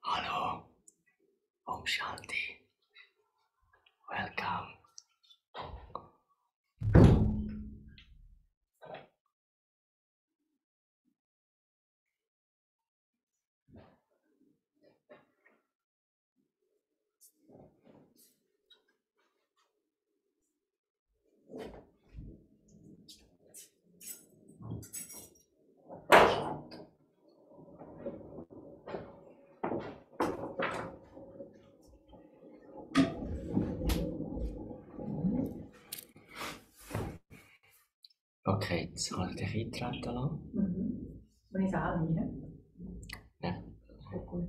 Hallo, Om Shanti. Welcome. Okay, jetzt habe ich dich eintreten lassen. Und ich sage alle, Ja. Gut.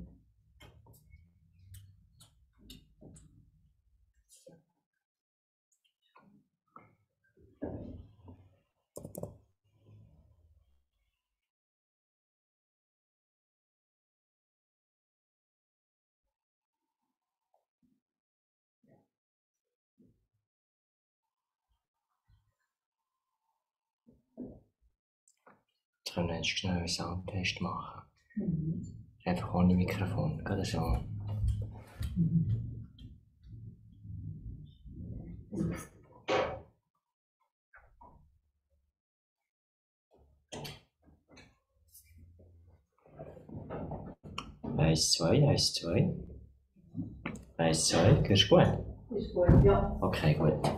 Jetzt können wir jetzt schnell einen Soundtest machen. Einfach ohne Mikrofon, gerade so. Eins, zwei, eins, zwei. Eins, zwei, hörst du gut? Ist gut, ja. Okay, gut.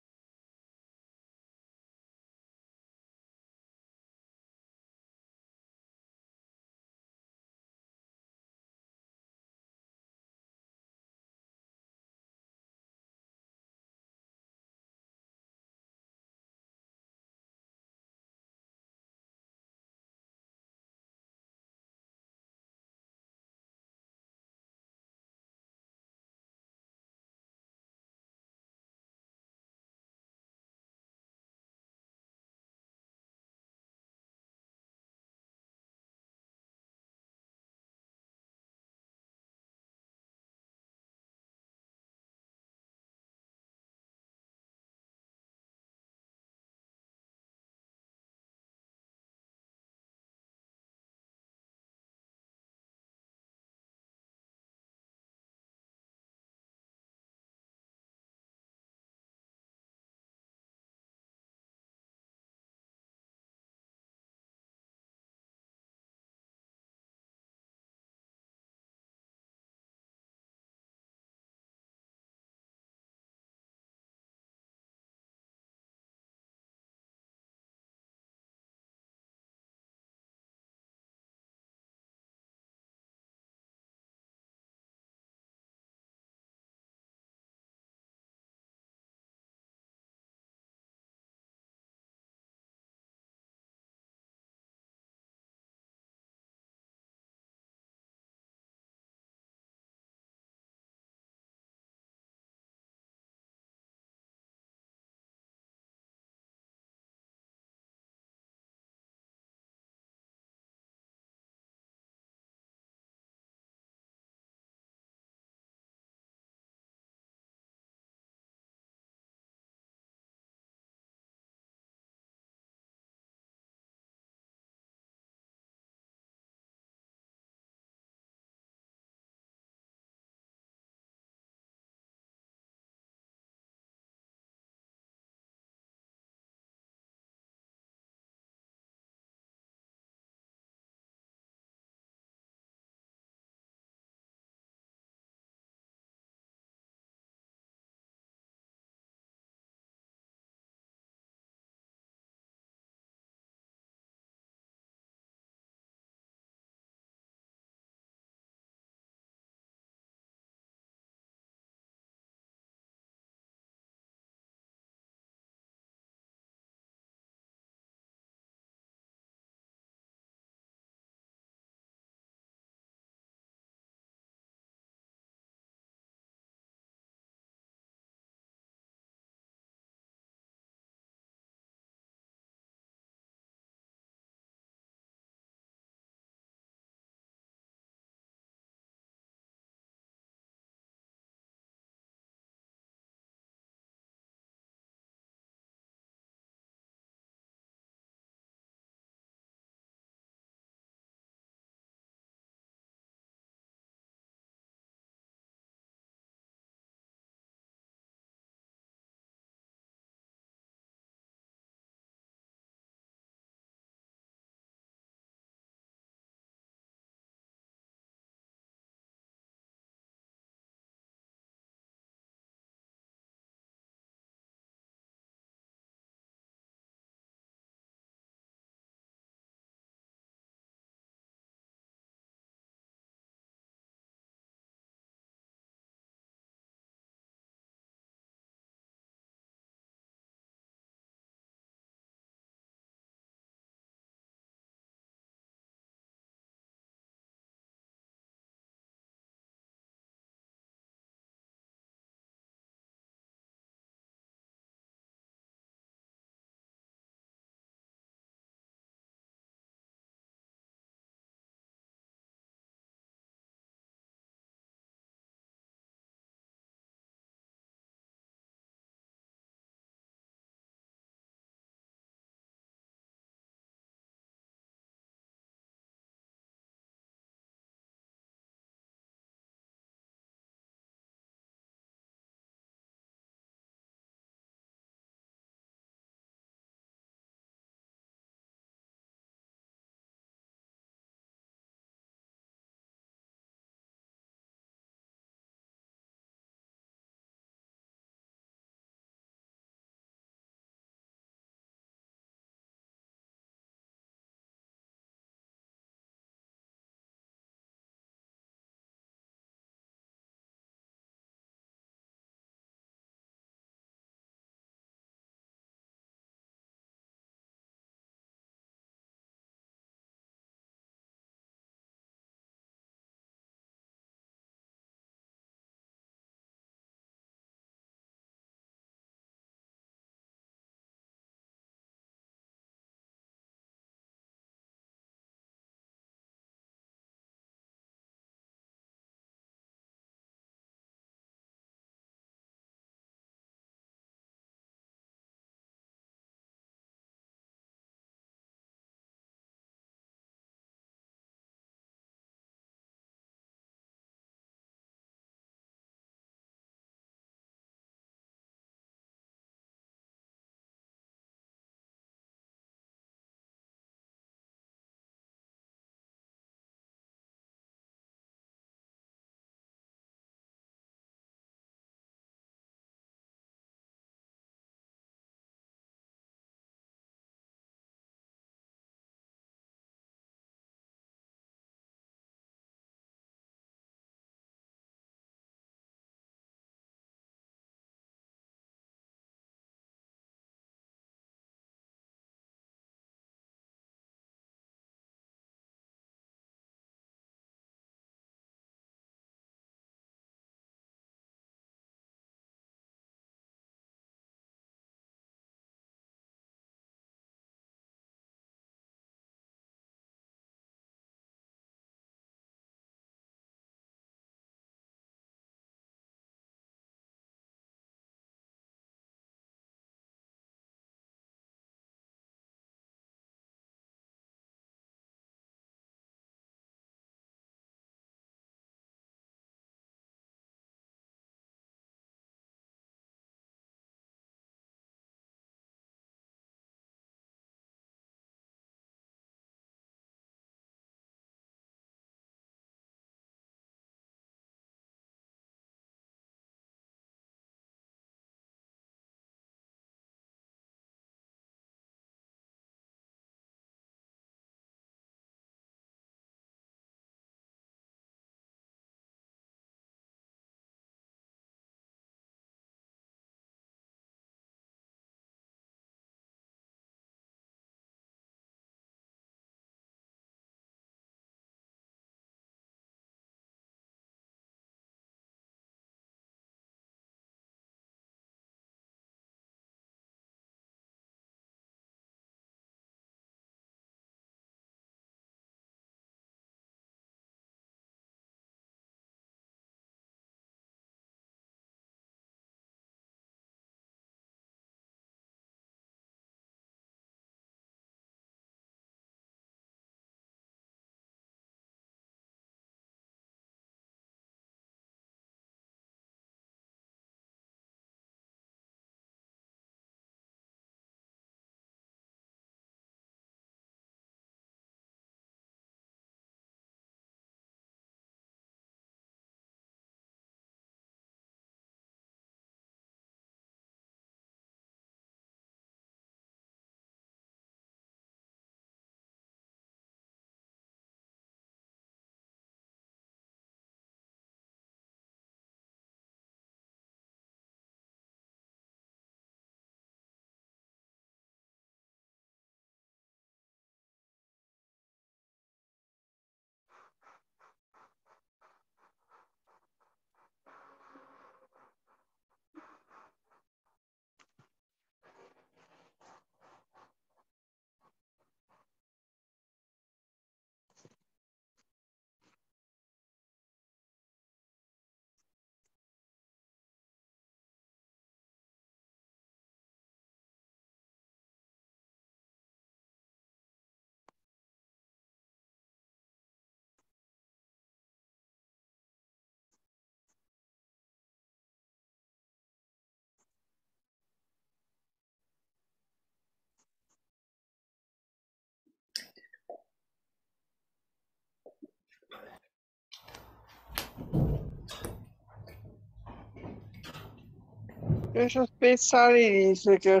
Ist ein bisschen riesiger.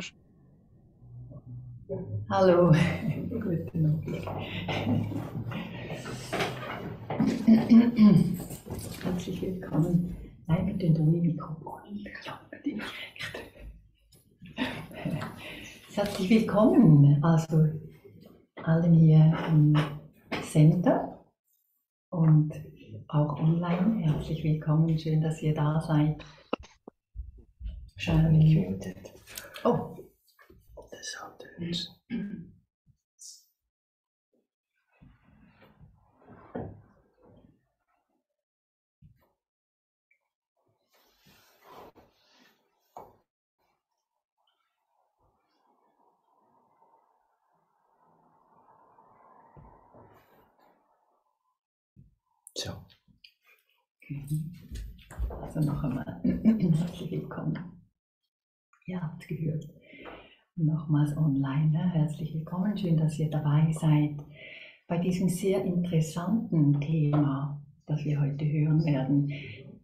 Hallo, guten Abend. Herzlich willkommen. Nein, mit dem Mikrofon. Herzlich willkommen, also allen hier im Center und auch online. Herzlich willkommen, schön, dass ihr da seid. Schön gemutet. Oh, Das hat uns. So. also noch einmal herzlich willkommen. Ihr habt gehört. Nochmals online, ne? Herzlich willkommen, schön, dass ihr dabei seid bei diesem sehr interessanten Thema, das wir heute hören werden,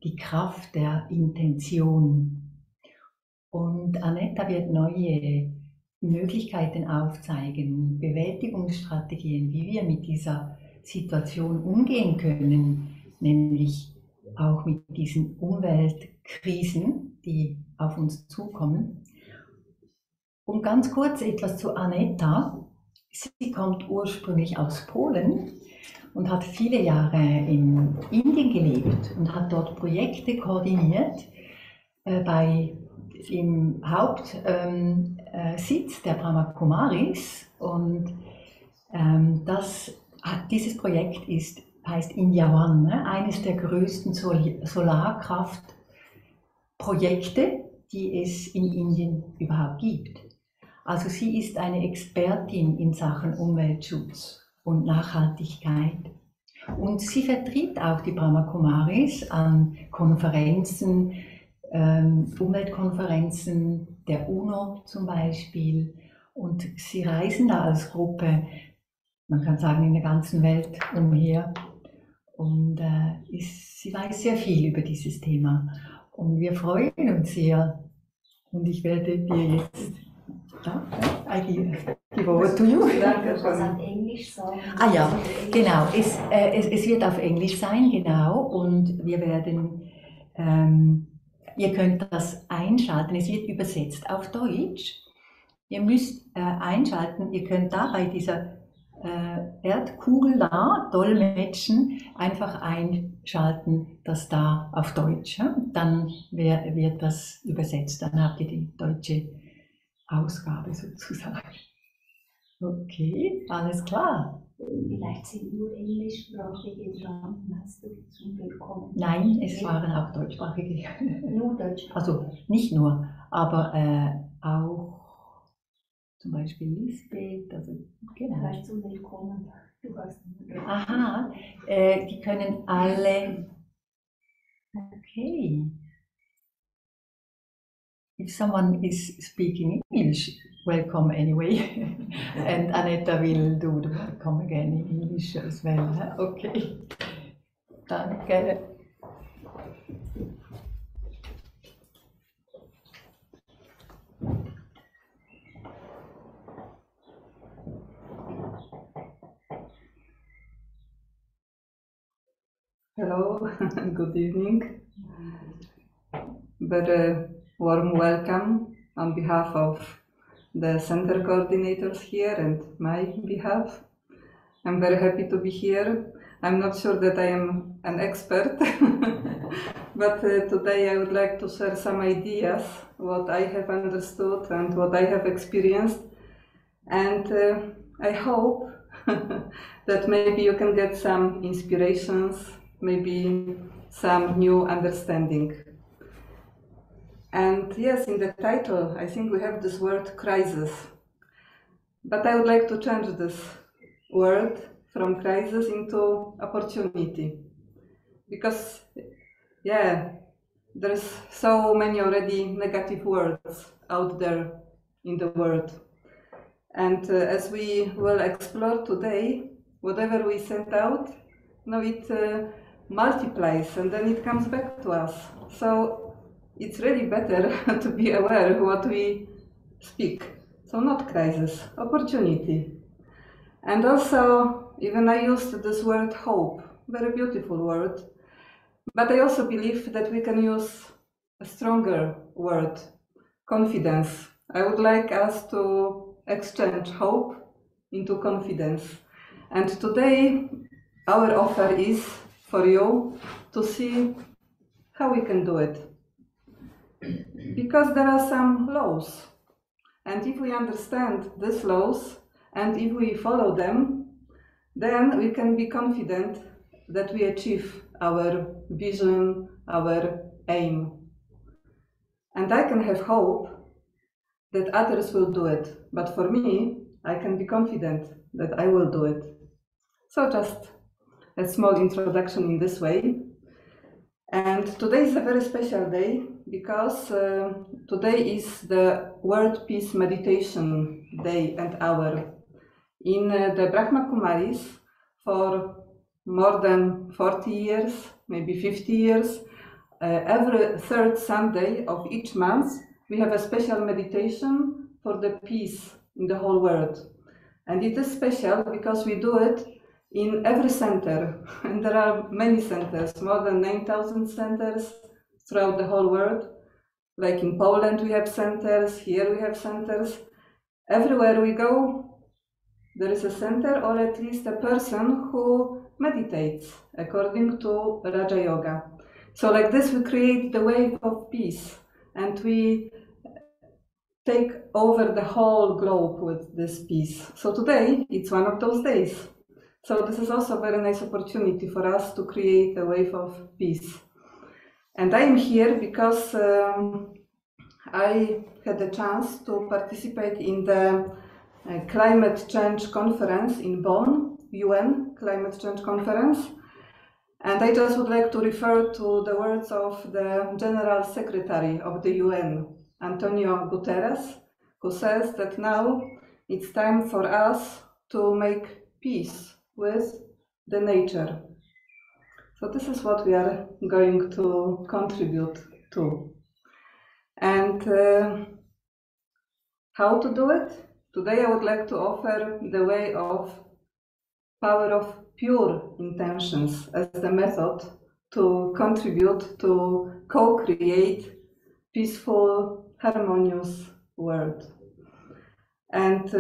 die Kraft der Intention. Und Anetta wird neue Möglichkeiten aufzeigen, Bewältigungsstrategien, wie wir mit dieser Situation umgehen können, nämlich auch mit diesen Umweltkrisen, die auf uns zukommen. Und ganz kurz etwas zu Anetta. Sie kommt ursprünglich aus Polen und hat viele Jahre in Indien gelebt und hat dort Projekte koordiniert im Hauptsitz der Brahma Kumaris. Und dieses Projekt heißt India One, ne? Eines der größten Solarkraftprojekte, die es in Indien überhaupt gibt. Also sie ist eine Expertin in Sachen Umweltschutz und Nachhaltigkeit. Und sie vertritt auch die Brahma Kumaris an Konferenzen, Umweltkonferenzen der UNO zum Beispiel. Und sie reisen da als Gruppe, man kann sagen, in der ganzen Welt umher. Und sie weiß sehr viel über dieses Thema. Und wir freuen uns sehr. Und ich werde dir jetzt... I give over to you. Was auf Englisch sagen. Ah ja, genau. Es wird auf Englisch sein, genau. Und wir werden, ihr könnt das einschalten. Es wird übersetzt auf Deutsch. Ihr müsst einschalten. Ihr könnt da bei dieser Erdkugel da, Dolmetschen, einfach einschalten, das da auf Deutsch. Ja? Dann wird das übersetzt. Dann habt ihr die deutsche Ausgabe sozusagen. Okay, alles klar. Vielleicht sind nur englischsprachige dran, hast du zum Willkommen. Nein, es waren auch deutschsprachige. Nur Deutsch. Also nicht nur, aber auch zum Beispiel Lisbeth. Also, genau. Vielleicht zum Willkommen. Du hast Aha, die können alle. Okay. If someone is speaking English, welcome anyway. And Anetta will do the welcome again in English as well. Okay. Danke. Hello, good evening. Very warm welcome on behalf of the center coordinators here and my behalf. I'm very happy to be here. I'm not sure that I am an expert, but today I would like to share some ideas, what I have understood and what I have experienced. And I hope that maybe you can get some inspirations, maybe some new understanding. And yes, in the title, I think we have this word crisis. But I would like to change this word from crisis into opportunity. Because, yeah, there's so many already negative words out there in the world. And as we will explore today, whatever we send out, it multiplies and then it comes back to us. So it's really better to be aware what we speak. So not crisis, opportunity. And also, even I used this word hope, very beautiful word, but I also believe that we can use a stronger word, confidence. I would like us to exchange hope into confidence. And today, our offer is for you to see how we can do it. Because there are some laws. And if we understand these laws, and if we follow them, then we can be confident that we achieve our vision, our aim. And I can have hope that others will do it. But for me, I can be confident that I will do it. So just a small introduction in this way. And today is a very special day because today is the World Peace Meditation Day and Hour. In the Brahma Kumaris, for more than 40 years, maybe 50 years, every third Sunday of each month, we have a special meditation for the peace in the whole world. And it is special because we do it in every center. And there are many centers, more than 9,000 centers throughout the whole world. Like in Poland, we have centers, here we have centers. Everywhere we go, there is a center or at least a person who meditates according to Raja Yoga. So like this, we create the wave of peace and we take over the whole globe with this peace. So today, it's one of those days. So this is also a very nice opportunity for us to create a wave of peace. And I am here because I had the chance to participate in the Climate Change Conference in Bonn, UN Climate Change Conference. And I just would like to refer to the words of the General Secretary of the UN, Antonio Guterres, who says that now it's time for us to make peace with the nature. So this is what we are going to contribute to. And how to do it? Today I would like to offer the way of power of pure intentions as the method to contribute to co-create peaceful, harmonious world. And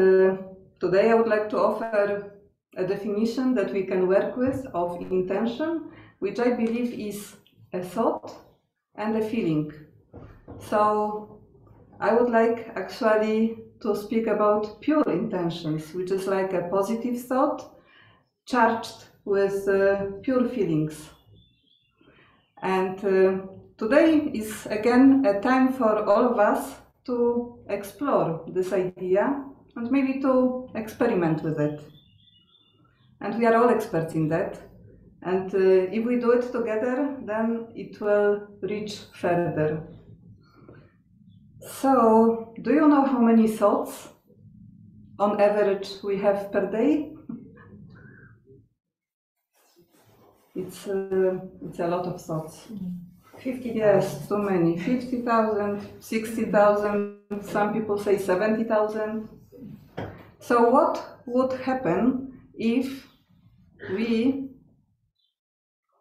today I would like to offer a definition that we can work with of intention, which I believe is a thought and a feeling. So I would like actually to speak about pure intentions, which is like a positive thought charged with pure feelings. And today is again a time for all of us to explore this idea and maybe to experiment with it. And we are all experts in that. And if we do it together, then it will reach further. So, do you know how many thoughts on average we have per day? It's a lot of thoughts. 50,000. Yes, too many. 50,000, 60,000, some people say 70,000. So what would happen if we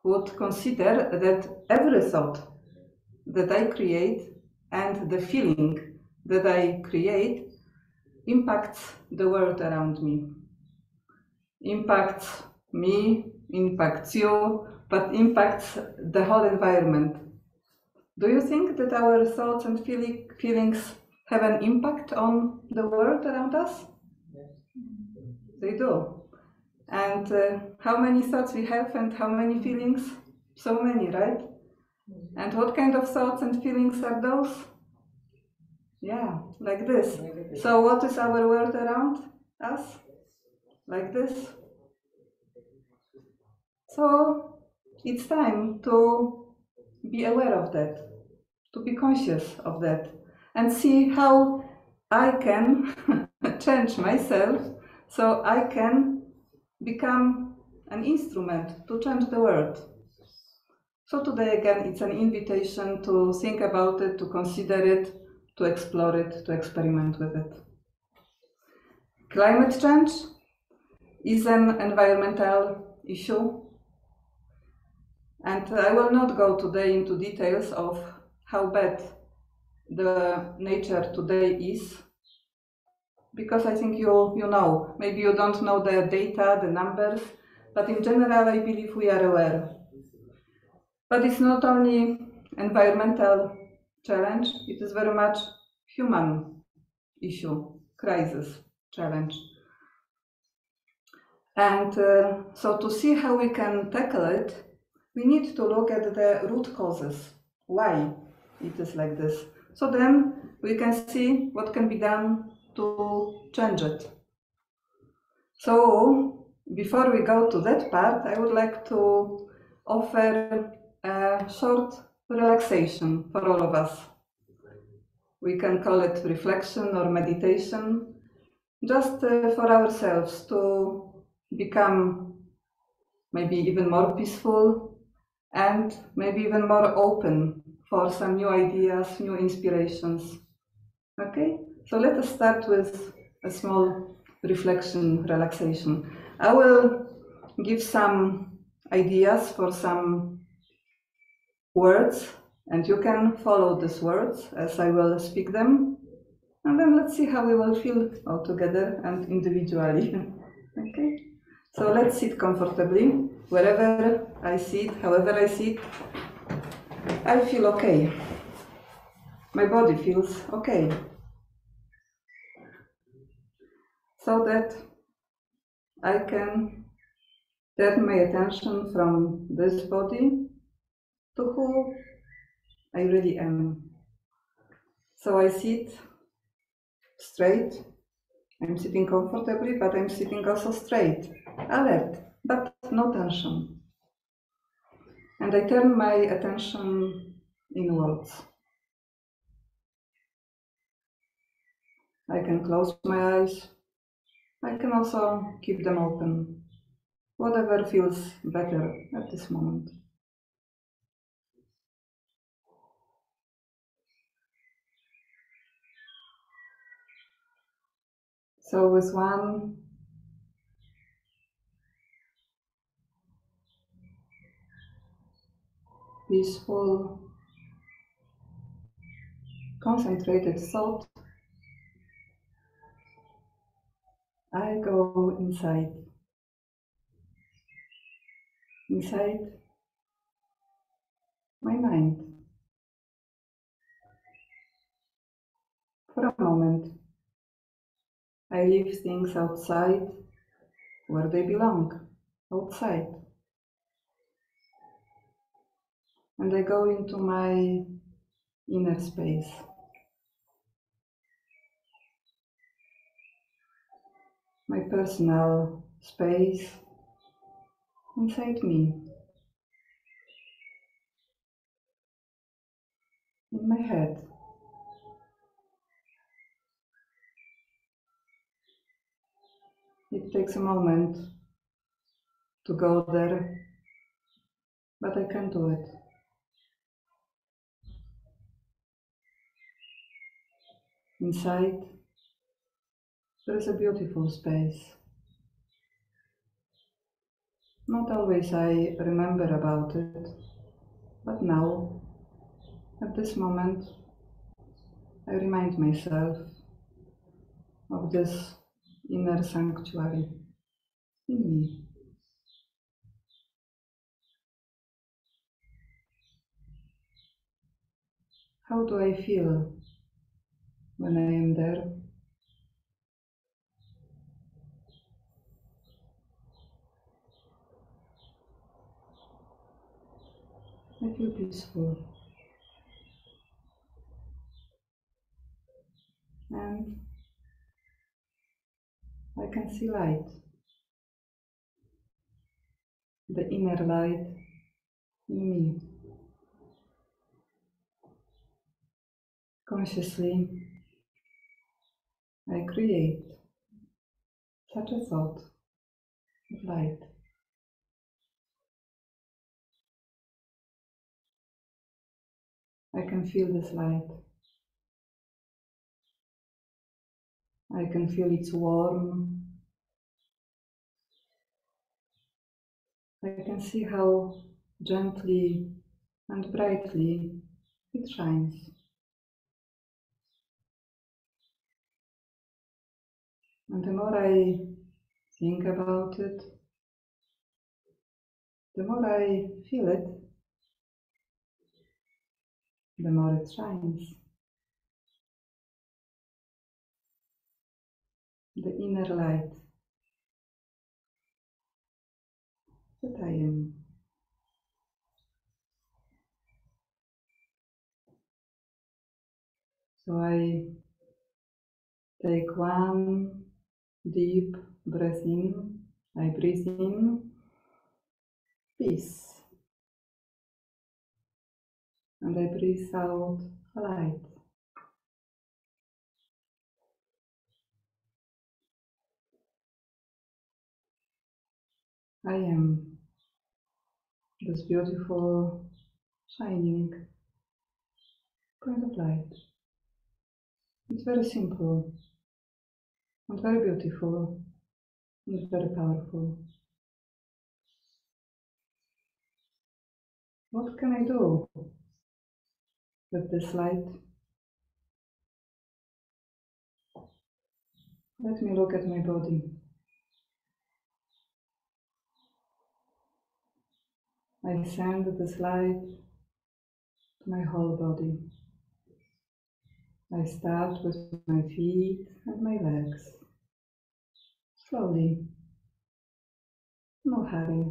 would consider that every thought that I create and the feeling that I create impacts the world around me? Impacts me, impacts you, but impacts the whole environment. Do you think that our thoughts and feelings have an impact on the world around us? They do. And how many thoughts we have and how many feelings? So many, right? And what kind of thoughts and feelings are those? Yeah, like this. So what is our world around us? Like this. So it's time to be aware of that, to be conscious of that, and see how I can change myself so I can become an instrument to change the world. So today again, it's an invitation to think about it, to consider it, to explore it, to experiment with it. Climate change is an environmental issue, and I will not go today into details of how bad the nature today is, because I think you know. Maybe you don't know the data, the numbers, but in general I believe we are aware. But it's not only environmental challenge, it is very much human issue, crisis, challenge. And so to see how we can tackle it, we need to look at the root causes, why it is like this. So then we can see what can be done to change it. So before we go to that part, I would like to offer a short relaxation for all of us. We can call it reflection or meditation, just for ourselves to become maybe even more peaceful and maybe even more open for some new ideas, new inspirations. Okay, so let us start with a small reflection, relaxation. I will give some ideas for some words, and you can follow these words as I will speak them. And then let's see how we will feel all together and individually. Okay, so let's sit comfortably. Wherever I sit, however I sit, I feel okay. My body feels okay. So that I can turn my attention from this body to who I really am. So I sit straight. I'm sitting comfortably, but I'm sitting also straight, alert, but no tension. And I turn my attention inwards. I can close my eyes. I can also keep them open. Whatever feels better at this moment. So with one peaceful, concentrated thought, I go inside my mind. For a moment, I leave things outside where they belong, outside. And I go into my inner space. My personal space inside me, in my head. It takes a moment to go there, but I can do it. Inside, there is a beautiful space. Not always I remember about it, but now, at this moment, I remind myself of this inner sanctuary in me. How do I feel when I am there? I feel peaceful. And I can see light. The inner light in me. Consciously, I create such a thought of light. I can feel this light. I can feel its warmth. I can see how gently and brightly it shines. And the more I think about it, the more I feel it, the more it shines. The inner light that I am. So I take one deep breath in. I breathe in peace. And I breathe out light. I am this beautiful, shining point of light. It's very simple and very beautiful and very powerful. What can I do with this light? Let me look at my body. I send this light to my whole body. I start with my feet and my legs. Slowly, no hurry.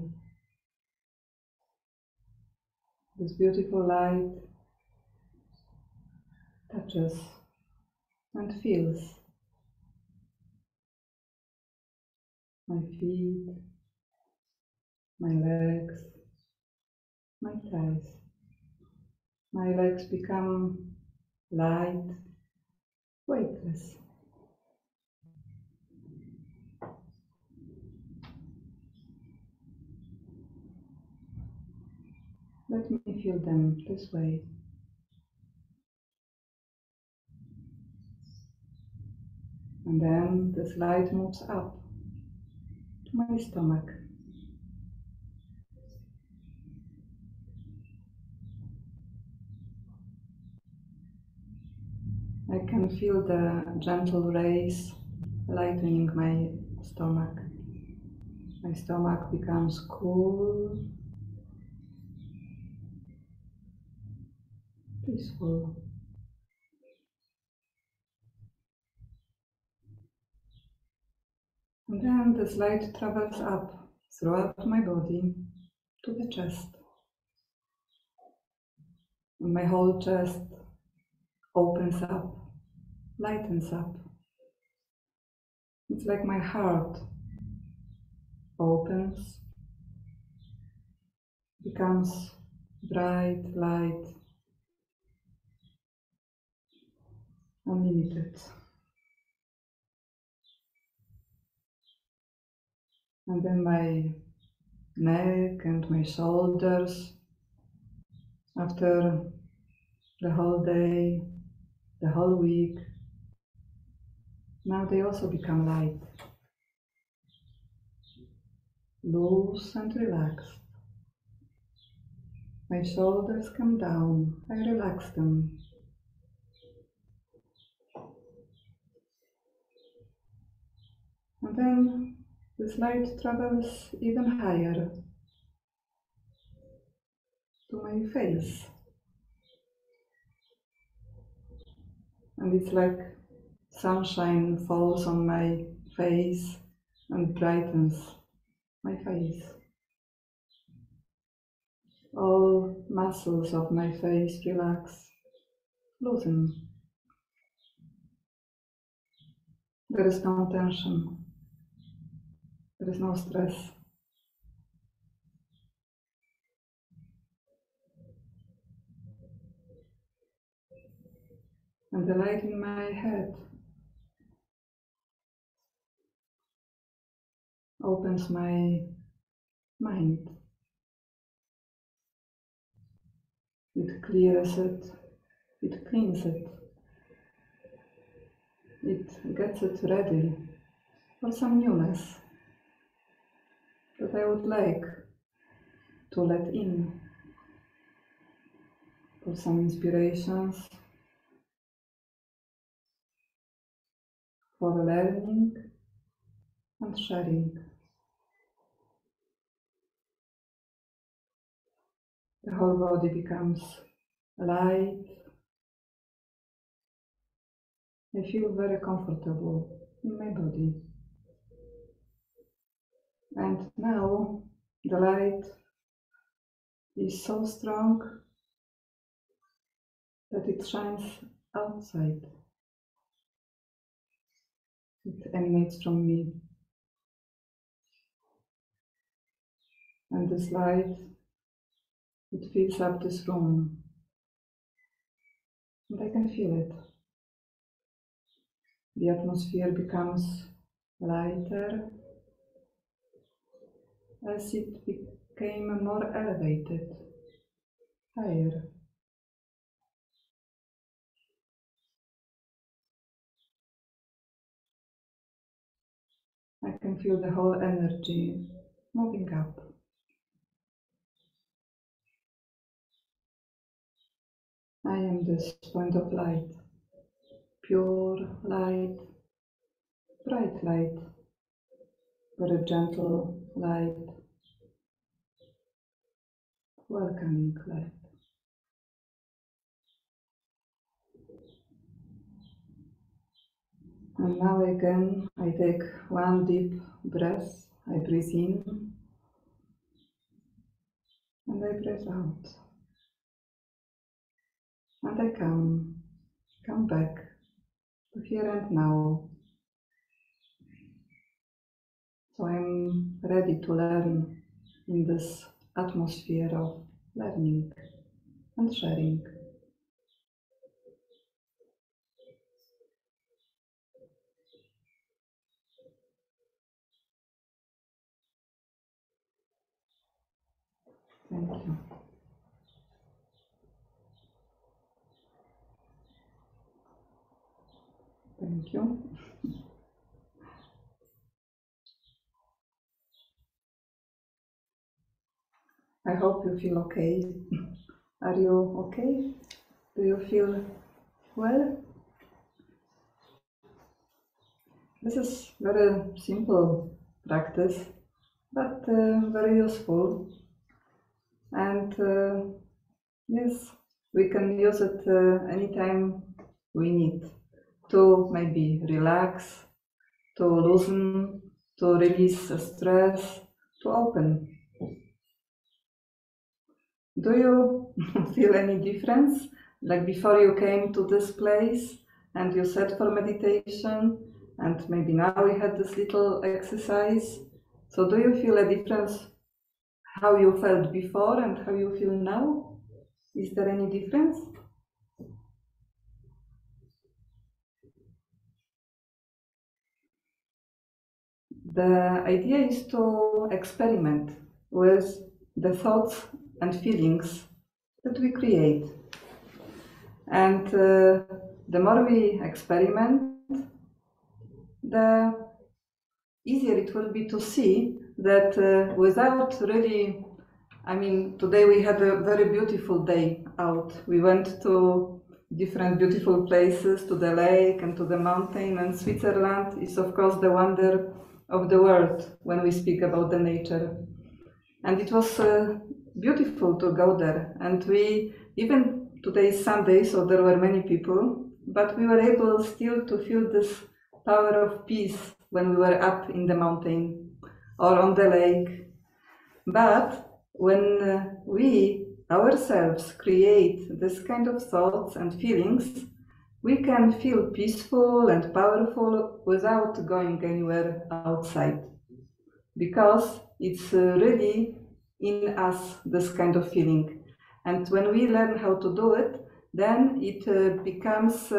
This beautiful light touches and feels my feet, my legs, my thighs. My legs become light, weightless. Let me feel them this way. And then this light moves up to my stomach. I can feel the gentle rays lightening my stomach. My stomach becomes cool, peaceful. And then this light travels up throughout my body to the chest. And my whole chest opens up, lightens up. It's like my heart opens, becomes bright, light, unlimited. And then my neck and my shoulders, after the whole day, the whole week, now they also become light, loose and relaxed. My shoulders come down, I relax them. And then this light travels even higher to my face. And it's like sunshine falls on my face and brightens my face. All muscles of my face relax, loosen. There is no tension. There is no stress. And the light in my head opens my mind. It clears it, it cleans it. It gets it ready for some newness that I would like to let in, for some inspirations, for learning and sharing. The whole body becomes light. I feel very comfortable in my body. And now the light is so strong that it shines outside. It emanates from me. And this light, it fills up this room. And I can feel it. The atmosphere becomes lighter as it became more elevated, higher. I can feel the whole energy moving up. I am this point of light, pure light, bright light, very gentle light, welcoming light. And now again, I take one deep breath. I breathe in and I breathe out. And I come back to here and now. So I'm ready to learn in this atmosphere of learning and sharing. Thank you. Thank you. I hope you feel okay. Are you okay? Do you feel well? This is very simple practice, but very useful. And yes, we can use it anytime we need to maybe relax, to loosen, to release stress, to open. Do you feel any difference? Like before you came to this place and you sat for meditation, and maybe now we had this little exercise. So do you feel a difference how you felt before and how you feel now? Is there any difference? The idea is to experiment with the thoughts and feelings that we create. And the more we experiment, the easier it will be to see that without really, today we had a very beautiful day out. We went to different beautiful places, to the lake and to the mountain, and Switzerland is of course the wonder of the world when we speak about the nature. And it was beautiful to go there. And we, even today is Sunday, so there were many people, but we were able still to feel this power of peace when we were up in the mountain or on the lake. But when we ourselves create this kind of thoughts and feelings, we can feel peaceful and powerful without going anywhere outside, because it's really in us, this kind of feeling. And when we learn how to do it, then it becomes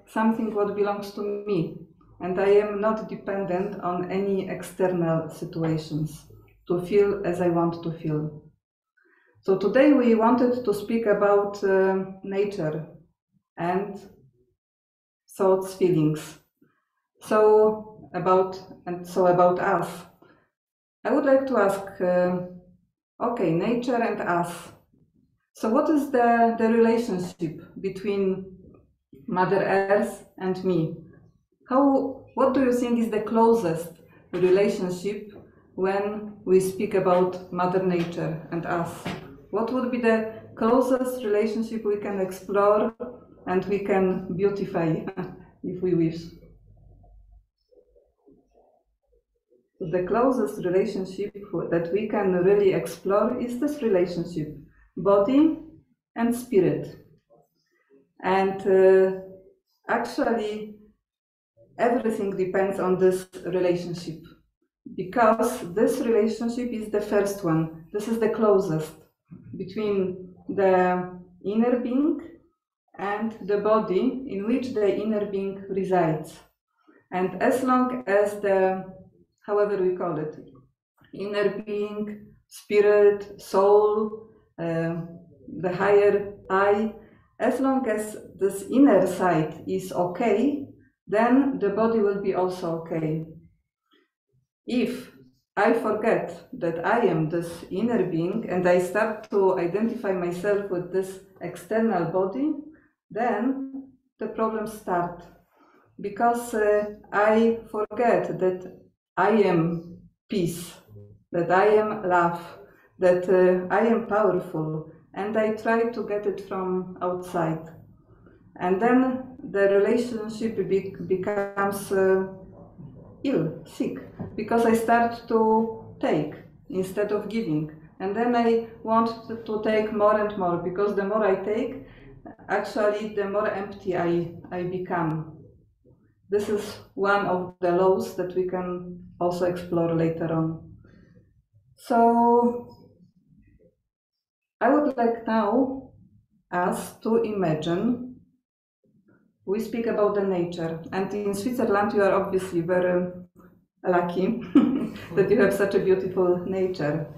something what belongs to me. And I am not dependent on any external situations to feel as I want to feel. So today we wanted to speak about nature, and thoughts, feelings. So about us. I would like to ask, okay, nature and us. So what is the relationship between Mother Earth and me? What do you think is the closest relationship when we speak about Mother Nature and us? What would be the closest relationship we can explore and we can beautify if we wish? The closest relationship that we can really explore is this relationship, body and spirit. And actually, everything depends on this relationship, because this relationship is the first one. This is the closest between the inner being and the body in which the inner being resides. And as long as the, however we call it, inner being, spirit, soul, the higher I, as long as this inner side is okay, then the body will be also okay. If I forget that I am this inner being and I start to identify myself with this external body, then the problems start. Because I forget that I am peace, that I am love, that I am powerful, and I try to get it from outside. And then the relationship becomes ill, sick, because I start to take instead of giving. And then I want to take more and more, because the more I take, actually the more empty I become. This is one of the laws that we can also explore later on. So I would like now us to imagine, we speak about the nature, and in Switzerland you are obviously very lucky that you have such a beautiful nature.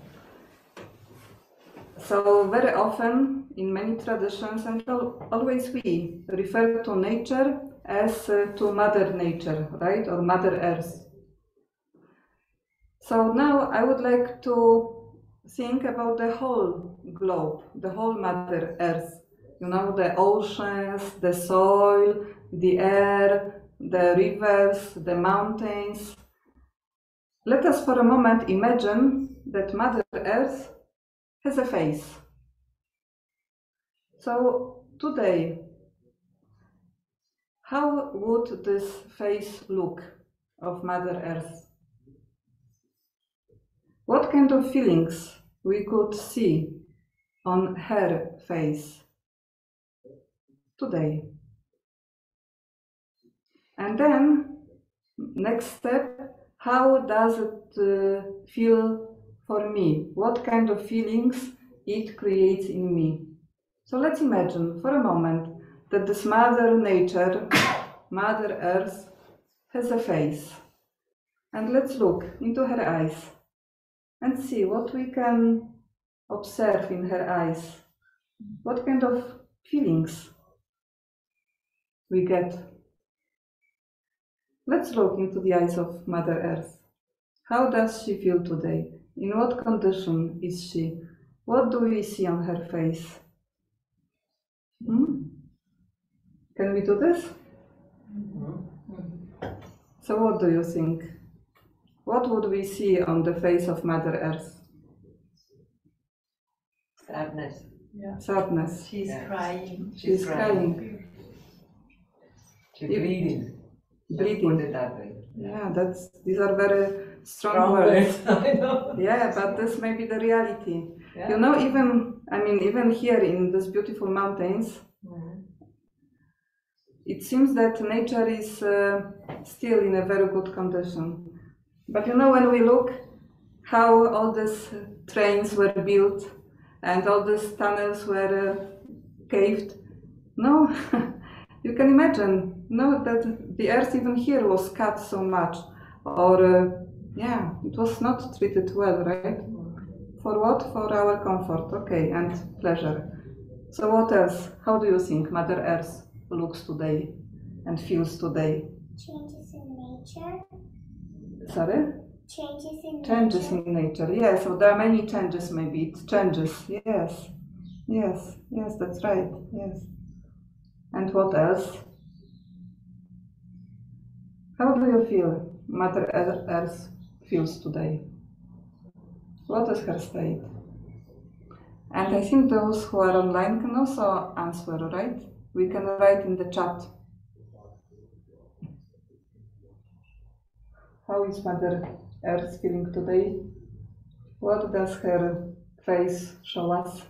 So very often in many traditions, and always we refer to nature as to Mother Nature, right, or Mother Earth. So now I would like to think about the whole globe, the whole Mother Earth. You know, the oceans, the soil, the air, the rivers, the mountains. Let us for a moment imagine that Mother Earth has a face. So today, how would this face look of Mother Earth? What kind of feelings we could see on her face today? And then, next step, how does it feel for me? What kind of feelings it creates in me? So let's imagine for a moment that this Mother Nature, Mother Earth, has a face. And let's look into her eyes and see what we can observe in her eyes. What kind of feelings we get. Let's look into the eyes of Mother Earth. How does she feel today? In what condition is she? What do we see on her face? Can we do this? So what do you think? What would we see on the face of Mother Earth? Sadness. Yeah. Sadness. She's crying. She's crying. She's bleeding. Bleeding. Put it that way. Yeah, these are very strong words. I know. Yeah, but this may be the reality. Yeah. You know, even here in these beautiful mountains, it seems that nature is still in a very good condition. But you know, when we look how all these trains were built and all these tunnels were caved, no, you can imagine, no, that the earth even here was cut so much, or yeah, it was not treated well, right? For what? For our comfort, okay, and pleasure. So what else? How do you think, Mother Earth looks today and feels today? Changes in nature. Sorry? Changes in Changes nature. in nature, yes. So there are many changes, maybe. It changes, yes. Yes, yes, that's right, yes. And what else? How do you feel Mother Earth feels today? What is her state? And I think those who are online can also answer, right? We can write in the chat. How is Mother Earth feeling today? What does her face show us?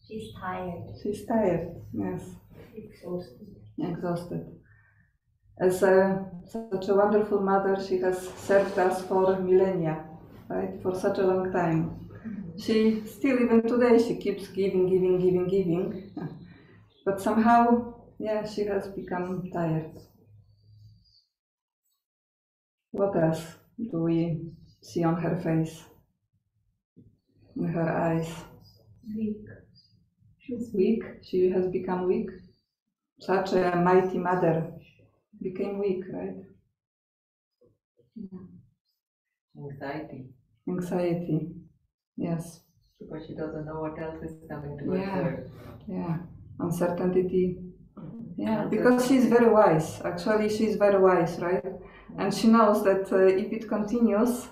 She's tired. She's tired, yes. Exhausted. Exhausted. As such a wonderful mother, she has served us for millennia, right? For such a long time. She still, even today, she keeps giving. But somehow, yeah, she has become tired. What else do we see on her face? In her eyes? Weak. She's weak. She has become weak. Such a mighty mother became weak, right? Anxiety, yes. Because she doesn't know what else is coming towards her. Yeah, uncertainty. Yeah, because she's very wise. Actually, she's very wise, right? And she knows that if it continues,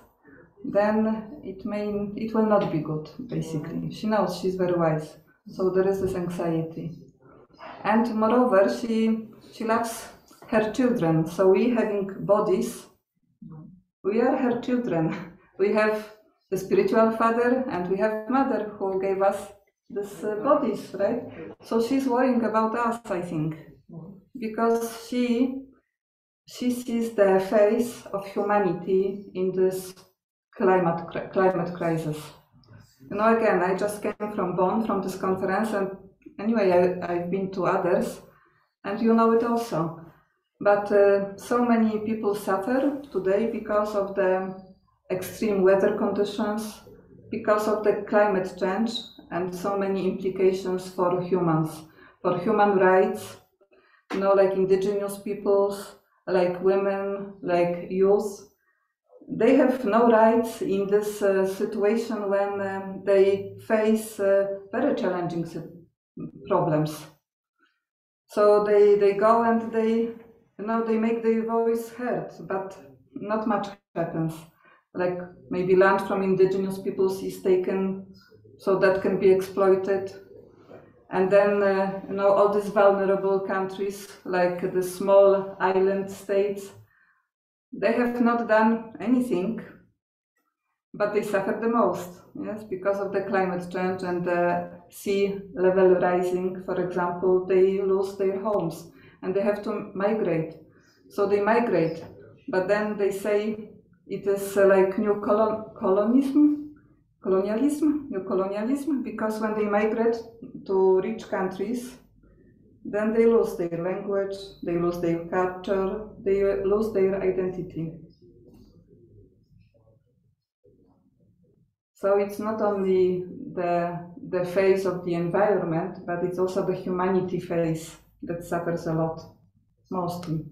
then it will not be good, basically. She knows she's very wise. So there is this anxiety. And moreover, she loves her children. So we having bodies, we are her children. We have the spiritual father and we have mother who gave us these bodies, right? So she's worrying about us, I think, because she sees the face of humanity in this climate crisis. You know, again, I just came from Bonn, from this conference, and anyway, I've been to others, and you know it also. But so many people suffer today because of the extreme weather conditions, because of the climate change, and so many implications for humans, for human rights, you know, like indigenous peoples, like women, like youth. They have no rights in this situation when they face very challenging problems. So they go and they make their voice heard, but not much happens. Like maybe land from indigenous peoples is taken, so that can be exploited. And then, all these vulnerable countries, like the small island states, they have not done anything, but they suffer the most, yes, because of the climate change and the sea level rising, for example. They lose their homes and they have to migrate. So they migrate, but then they say it is like new colonialism, because when they migrate to rich countries, then they lose their language, they lose their culture, they lose their identity. So it's not only the phase of the environment, but it's also the humanity phase that suffers a lot, mostly.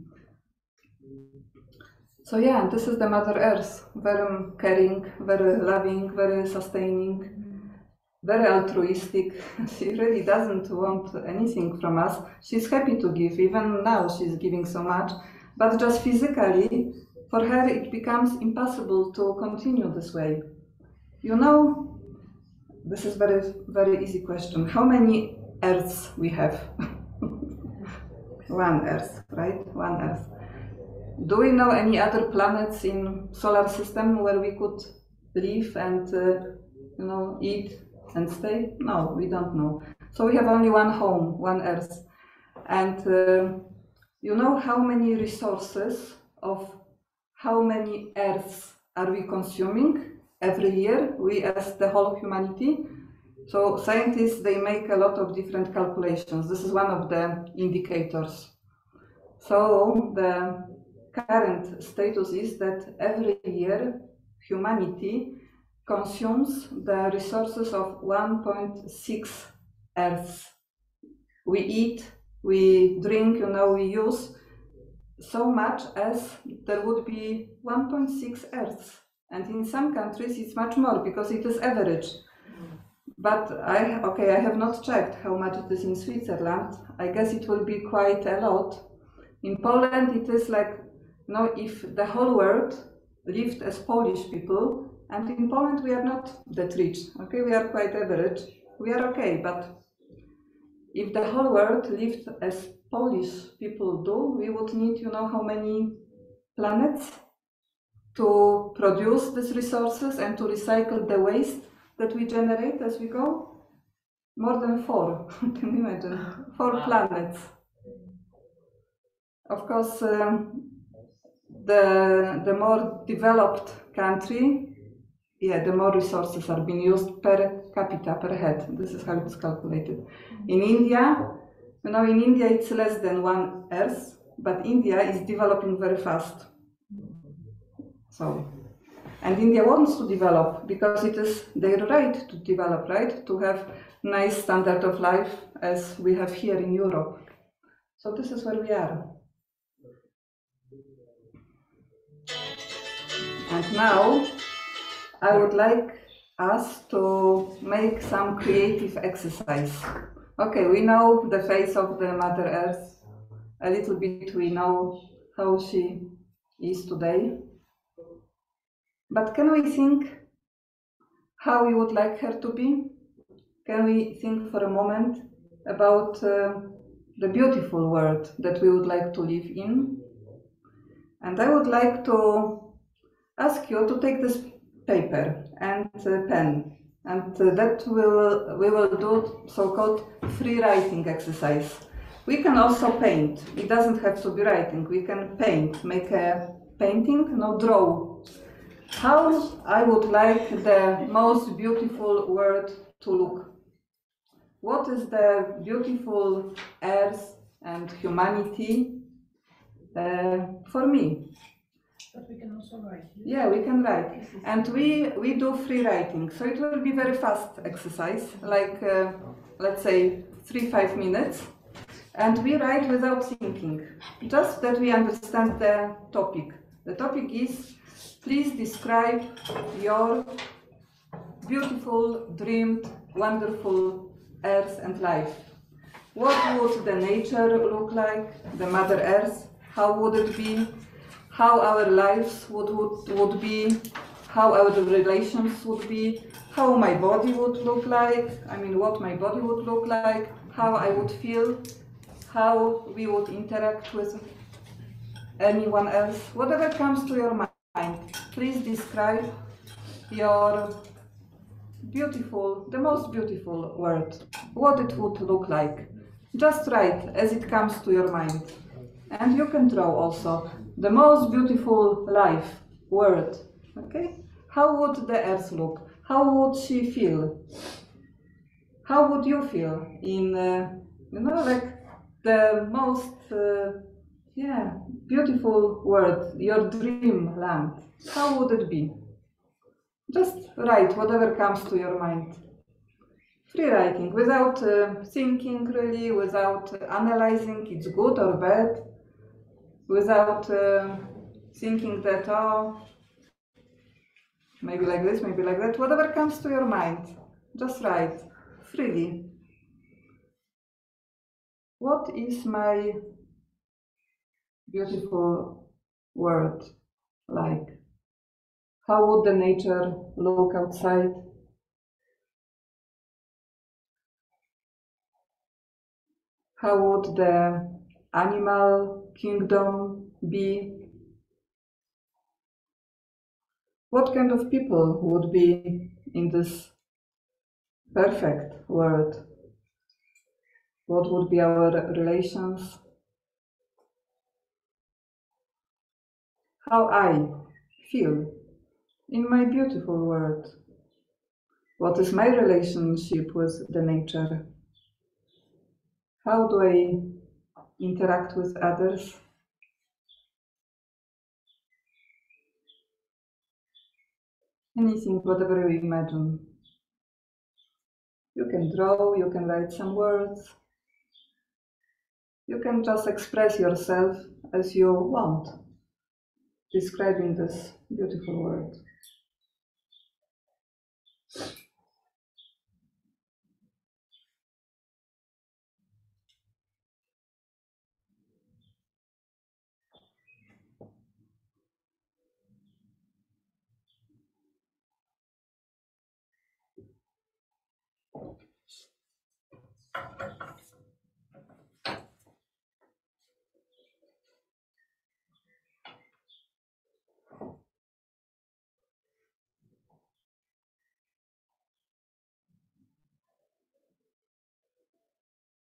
So yeah, this is the Mother Earth, very caring, very loving, very sustaining, very altruistic. She really doesn't want anything from us. She's happy to give, even now she's giving so much, but just physically, for her it becomes impossible to continue this way. You know, this is very, very easy question. How many Earths we have? One Earth, right? One Earth. Do we know any other planets in solar system where we could live and, eat and stay? No, we don't know. So we have only one home, one Earth. And you know how many resources of how many Earths are we consuming every year, we as the whole humanity? So scientists, they make a lot of different calculations. This is one of the indicators. So the current status is that every year humanity consumes the resources of 1.6 Earths. We eat we drink, we use so much as there would be 1.6 Earths. And in some countries it's much more because it is average. But I have not checked how much it is in Switzerland. I guess it will be quite a lot. In Poland it is like, if the whole world lived as Polish people, and in Poland we are not that rich, okay? We are quite average. We are okay, but if the whole world lived as Polish people do, we would need, how many planets to produce these resources and to recycle the waste that we generate as we go? More than 4, can you imagine? 4 planets. Of course, the more developed country, the more resources are being used per capita, per head. This is how it's calculated. In India, in India it's less than 1 Earth, but India is developing very fast. And India wants to develop because it is their right to develop, right? To have nice standard of life as we have here in Europe. So this is where we are. And now I would like us to make some creative exercise. Okay, we know the face of the Mother Earth a little bit. We know how she is today. But can we think how we would like her to be? Can we think for a moment about the beautiful world that we would like to live in? And I would like to ask you to take this paper and pen, and that we will do so-called free writing exercise. We can also paint. It doesn't have to be writing. We can paint, make a painting, draw. How I would like the most beautiful world to look. What is the beautiful earth and humanity for me? But we can also write. Yeah, we can write. And we do free writing. So it will be very fast exercise, like let's say 3-5 minutes. And we write without thinking, just that we understand the topic. The topic is, please describe your beautiful, dreamed, wonderful earth and life. What would the nature look like, the Mother Earth? How would it be? How our lives would be? How our relations would be? How my body would look like? What my body would look like? How I would feel? How we would interact with anyone else? Whatever comes to your mind. Please describe your beautiful, the most beautiful world, what it would look like. Just write as it comes to your mind. And you can draw also the most beautiful life, world. Okay? How would the earth look? How would she feel? How would you feel in, like the most beautiful world, your dream land? How would it be? Just write whatever comes to your mind. Free writing, without thinking really, without analyzing it's good or bad, without thinking that, maybe like this, maybe like that, whatever comes to your mind, just write freely. What is my beautiful world like? How would the nature look outside? How would the animal kingdom be? What kind of people would be in this perfect world? What would be our relations? How I feel in my beautiful world. What is my relationship with the nature? How do I interact with others? Anything, whatever you imagine. You can draw, you can write some words. You can just express yourself as you want, describing this beautiful world.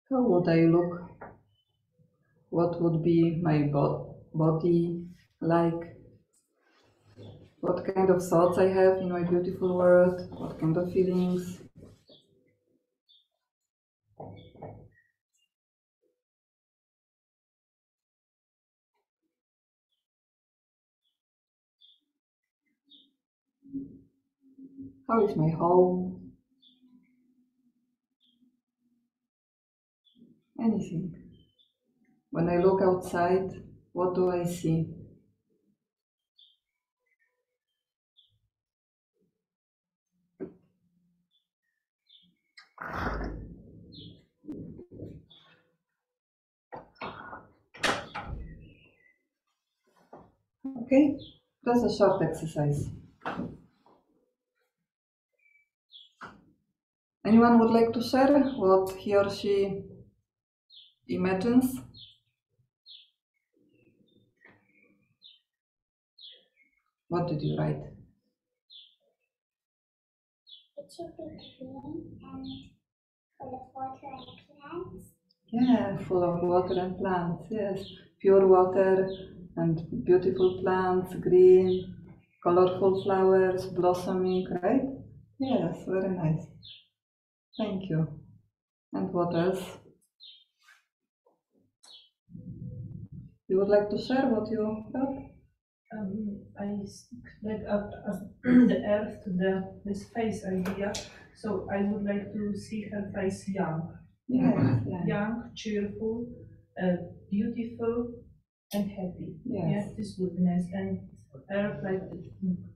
How would I look? What would be my body like? What kind of thoughts I have in my beautiful world? What kind of feelings? How is my home? Anything. When I look outside, what do I see? Okay, that's a short exercise. Anyone would like to share what he or she imagines? What did you write? Picture of a green and full of water and plants. Yeah, full of water and plants, yes. Pure water and beautiful plants, green, colorful flowers, blossoming, right? Yes, very nice. Thank you. And what else? You would like to share what you got? I like the earth to this face idea. So I would like to see her face young, Yes, yeah. young, cheerful, beautiful, and happy. Yes. Yeah, this would be nice. And earth like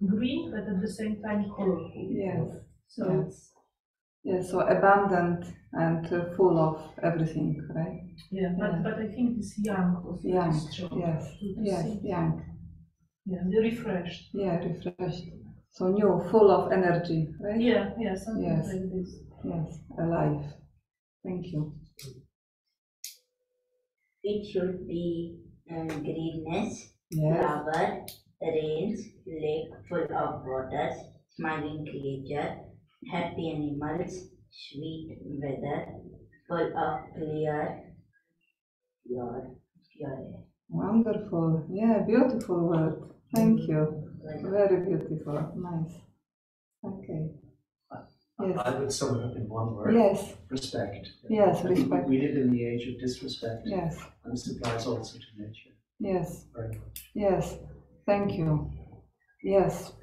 green, but at the same time colorful. Yes. So Yes. it's Yes, so abundant and full of everything, right? yeah, but I think this young was Young, really strong. yes, To yes, see. young. Yeah, they're refreshed. Yeah, refreshed. So new, full of energy, right? Yeah, something Yes. like this. Yes, alive. Thank you. It should be greenness, Yes, flower, rains, lake full of waters, smiling creature, happy animals, sweet weather, full of clear, pure air. wonderful. Yeah, beautiful word. Thank you. Very beautiful. Nice. Okay. Yes. I would sum it up in one word. Yes. Respect. Yes, I think respect. we live in the age of disrespect. Yes. And this applies also to nature. Yes. Very much. Yes. Thank you. Yes.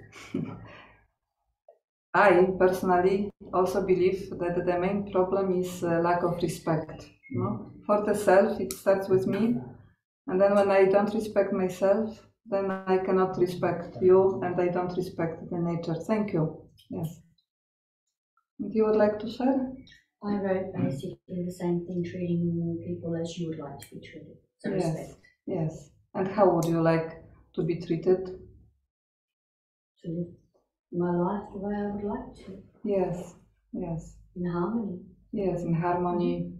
I personally also believe that the main problem is lack of respect. No? For the self, it starts with me, and then when I don't respect myself, then I cannot respect you, and I don't respect the nature. Thank you. Yes. And you would like to share? I wrote basically the same thing, treating people as you would like to be treated. So Yes. respect. Yes. And how would you like to be treated? To live my life the way I would like to, Yes. Yes. in harmony. Yes, in harmony,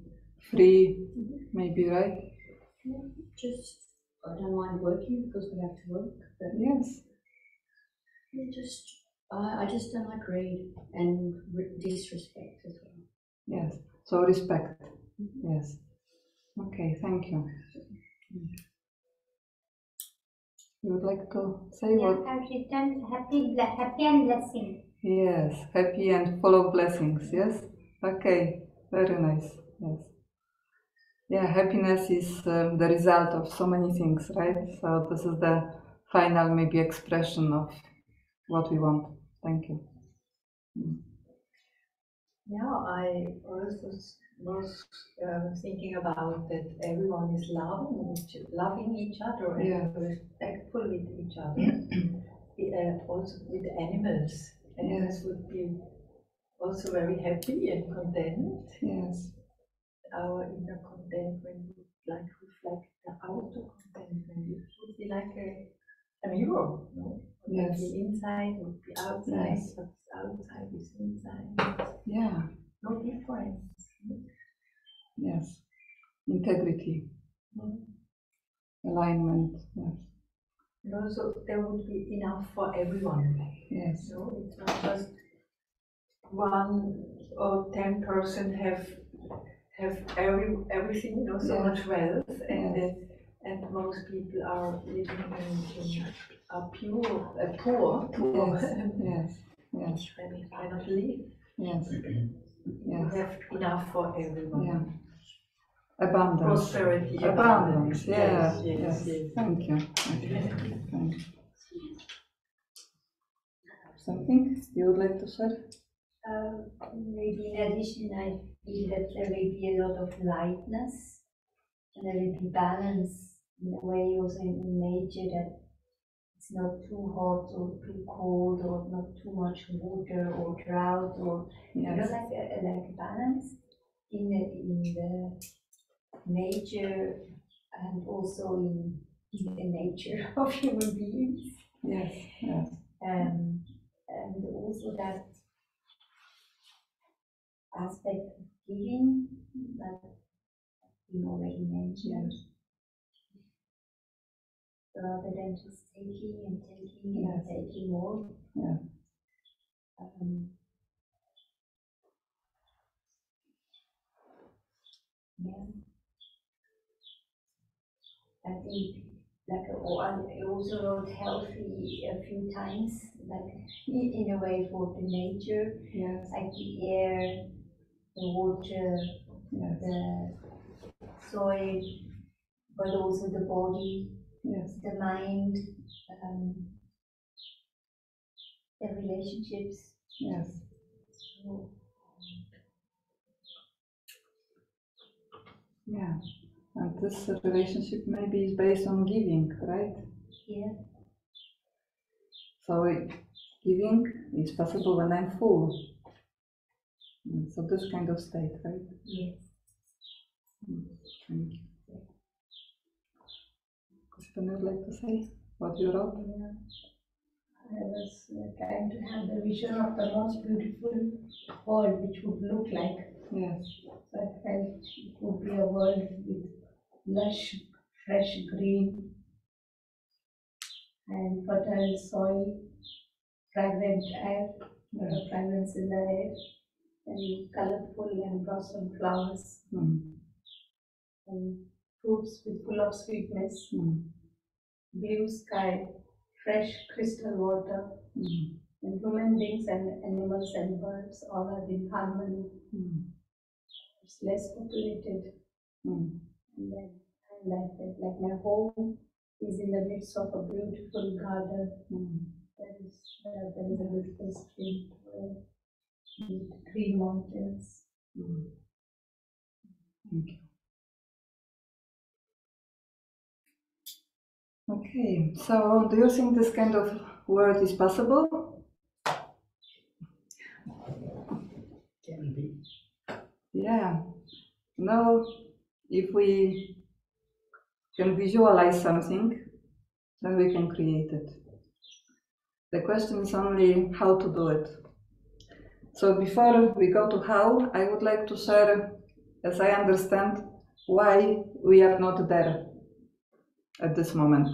free, maybe, right? Just, I don't mind working because we have to work, but Yes. I just don't like greed and disrespect as well. Yes. So respect. Yes. Okay, thank you. You would like to say what? I've written happy and blessing. Yes, happy and full of blessings. Yes. Okay, very nice. Yes. Yeah, happiness is the result of so many things, right? So this is the final maybe expression of what we want. Thank you. Yeah, I was was thinking about that everyone is loving each other and respectful with each other. Also with animals. Animals would be also very happy and content. Yes. Our inner contentment would like reflect the outer contentment. It would be like a mirror, no? Yes. The inside would be outside, Yes. but outside is inside. Yeah. No difference. Yes. Integrity. Alignment. Yes. And also there would be enough for everyone. Yes. So it's not just 1 or 10% have everything, so much wealth, and most people are living in a poor. Yes. Yes. And cannot live. Yes. You have enough for everyone. Yeah. Abundance. Prosperity. Abundance. Yeah. Yes. Thank you. Thank you. Something you would like to share? Maybe in addition, I feel that there will be a lot of lightness and there will be balance in a way also in nature, that it's not too hot or too cold or not too much water or drought, or like a balance in the nature and also in the nature of human beings. Yes. Yes. And also that aspect of giving that we already mentioned, rather than just taking and taking more. Yeah. I think I also wrote healthy a few times, like in a way for the nature, like the air, the water, the soil, but also the body, the mind, the relationships. Yes. So, yeah. And this relationship maybe is based on giving, right? Yeah. So giving is possible when I'm full. So this kind of state, right? Yes. Thank you. Stefan, would like to say what you wrote? Yeah. I was trying to have the vision of the most beautiful world, which would look like. Yes. So I felt it would be a world with lush, fresh green and fertile soil, fragrant air, fragrance in the air, and colorful and blossom flowers, and fruits full of sweetness, blue sky, fresh crystal water, and human beings and animals and birds all are in harmony. It's less populated. And then I like that, like my home is in the midst of a beautiful garden. There is a beautiful stream with green mountains. Thank you. Okay, so do you think this kind of world is possible? Can be. Yeah. No, if we can visualize something, then we can create it. The question is only how to do it. So before we go to how, I would like to share, as I understand, why we are not there at this moment.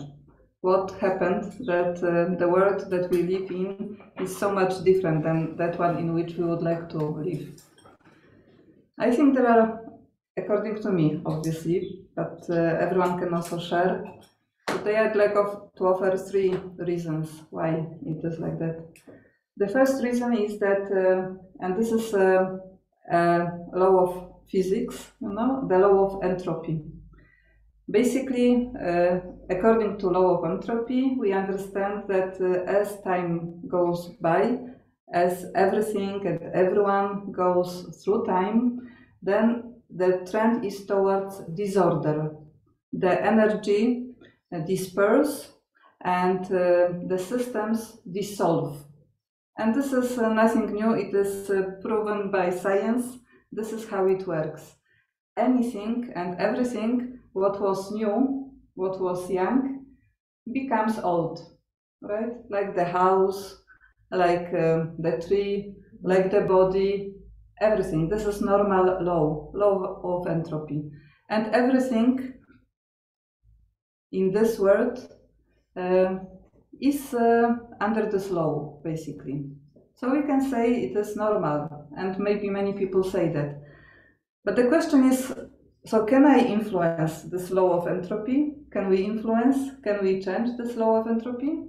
What happened that the world that we live in is so much different than that one in which we would like to live. I think there are, according to me, obviously, but everyone can also share. Today I'd like to offer 3 reasons why it is like that. The first reason is that, and this is a law of physics, the law of entropy. Basically, according to law of entropy, we understand that as time goes by, as everything and everyone goes through time, then the trend is towards disorder. The energy disperses and the systems dissolve. And this is nothing new, it is proven by science. This is how it works. Anything and everything, what was new, what was young, becomes old, right? Like the house, like the tree, like the body, everything. This is normal law of entropy. And everything in this world is under this law, basically. So we can say it is normal, and maybe many people say that. But the question is, so can I influence this law of entropy? Can we influence? Can we change this law of entropy?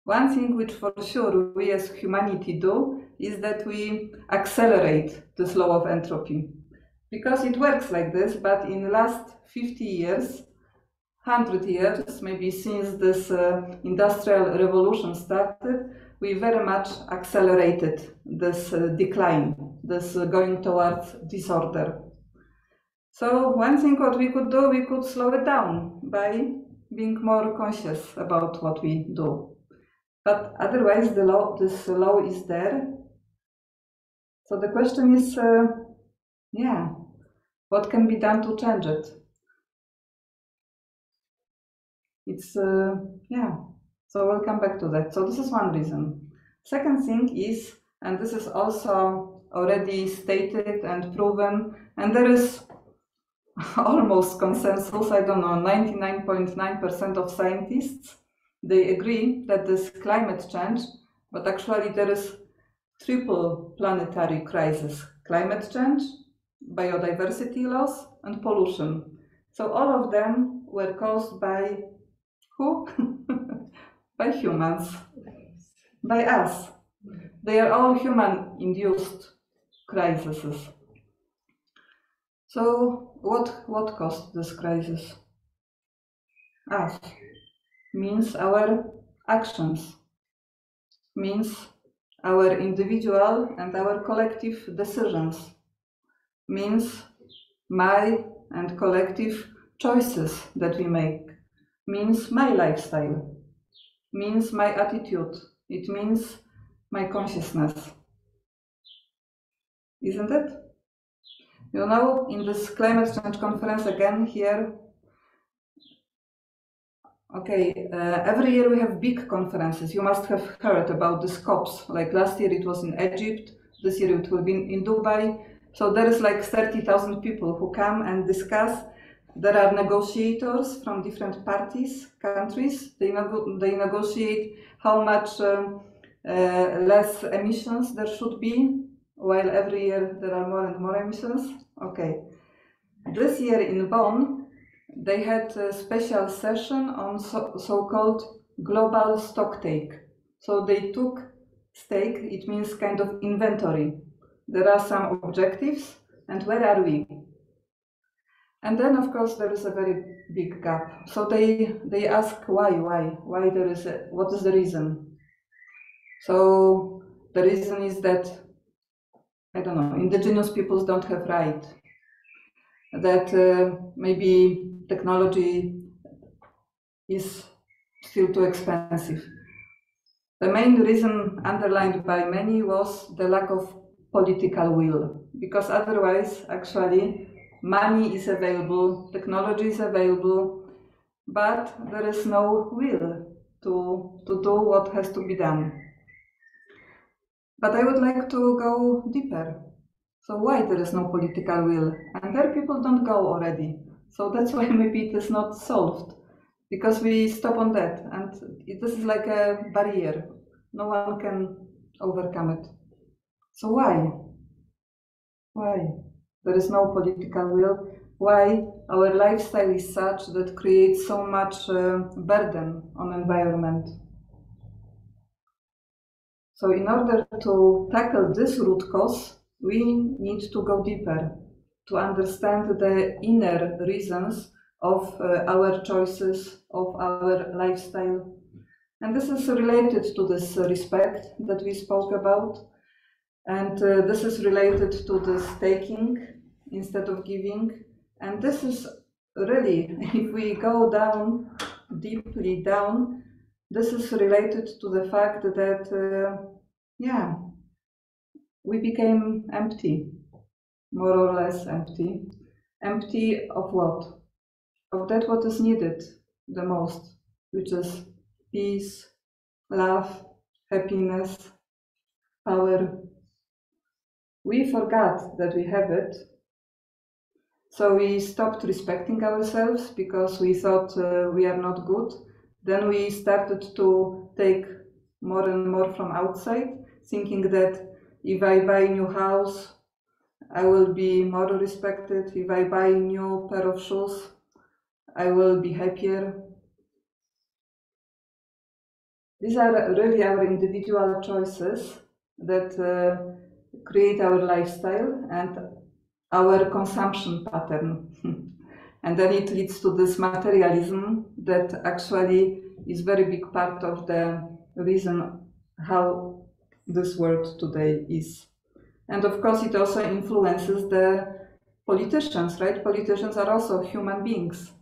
One thing which for sure we as humanity do is that we accelerate this law of entropy. Because it works like this, but in the last 50 years, 100 years, maybe since this industrial revolution started, we very much accelerated this decline, this going towards disorder. So one thing what we could do, we could slow it down by being more conscious about what we do. But otherwise, this law is there. So the question is, what can be done to change it? It's, so we'll come back to that. So this is one reason. Second thing is, and this is also already stated and proven, and there is almost consensus, I don't know, 99.9% of scientists, they agree that this climate change, but actually there is triple planetary crisis: climate change, biodiversity loss, and pollution. So all of them were caused by who? By humans, by us. They are all human-induced crises. So what caused this crisis? Us. Means our actions. Means our individual and our collective decisions. Means my and collective choices that we make. Means my lifestyle. Means my attitude. It means my consciousness. Isn't it? You know, in this climate change conference again here, every year we have big conferences. You must have heard about the COPs. Like last year it was in Egypt, this year it will be in Dubai. So there is like 30,000 people who come and discuss. There are negotiators from different countries. They negotiate how much less emissions there should be, while every year there are more and more emissions. Okay. This year in Bonn, they had a special session on so-called global stocktake. So they took stake, it means kind of inventory. There are some objectives, and where are we? And then, of course, there is a very big gap. So they ask why there is what is the reason? So the reason is that, I don't know, indigenous peoples don't have right. That maybe technology is still too expensive. The main reason underlined by many was the lack of political will, because otherwise, actually, money is available, technology is available, but there is no will to do what has to be done. But I would like to go deeper. So why there is no political will? And there people don't go already. So that's why maybe it is not solved, because we stop on that. And this is like a barrier. No one can overcome it. So why? Why? There is no political will. Why our lifestyle is such that creates so much burden on environment? So in order to tackle this root cause, we need to go deeper, to understand the inner reasons of our choices, of our lifestyle. And this is related to this respect that we spoke about. And this is related to this taking instead of giving. And this is really, if we go down, deeply down, this is related to the fact that, we became empty, more or less empty. Empty of what? Of that what is needed the most, which is peace, love, happiness, power. We forgot that we have it. So we stopped respecting ourselves because we thought we are not good. Then we started to take more and more from outside, thinking that if I buy a new house, I will be more respected. If I buy a new pair of shoes, I will be happier. These are really our individual choices that create our lifestyle and our consumption pattern. And then it leads to this materialism that actually is very big part of the reason how this world today is. And of course it also influences the politicians, right? Politicians are also human beings.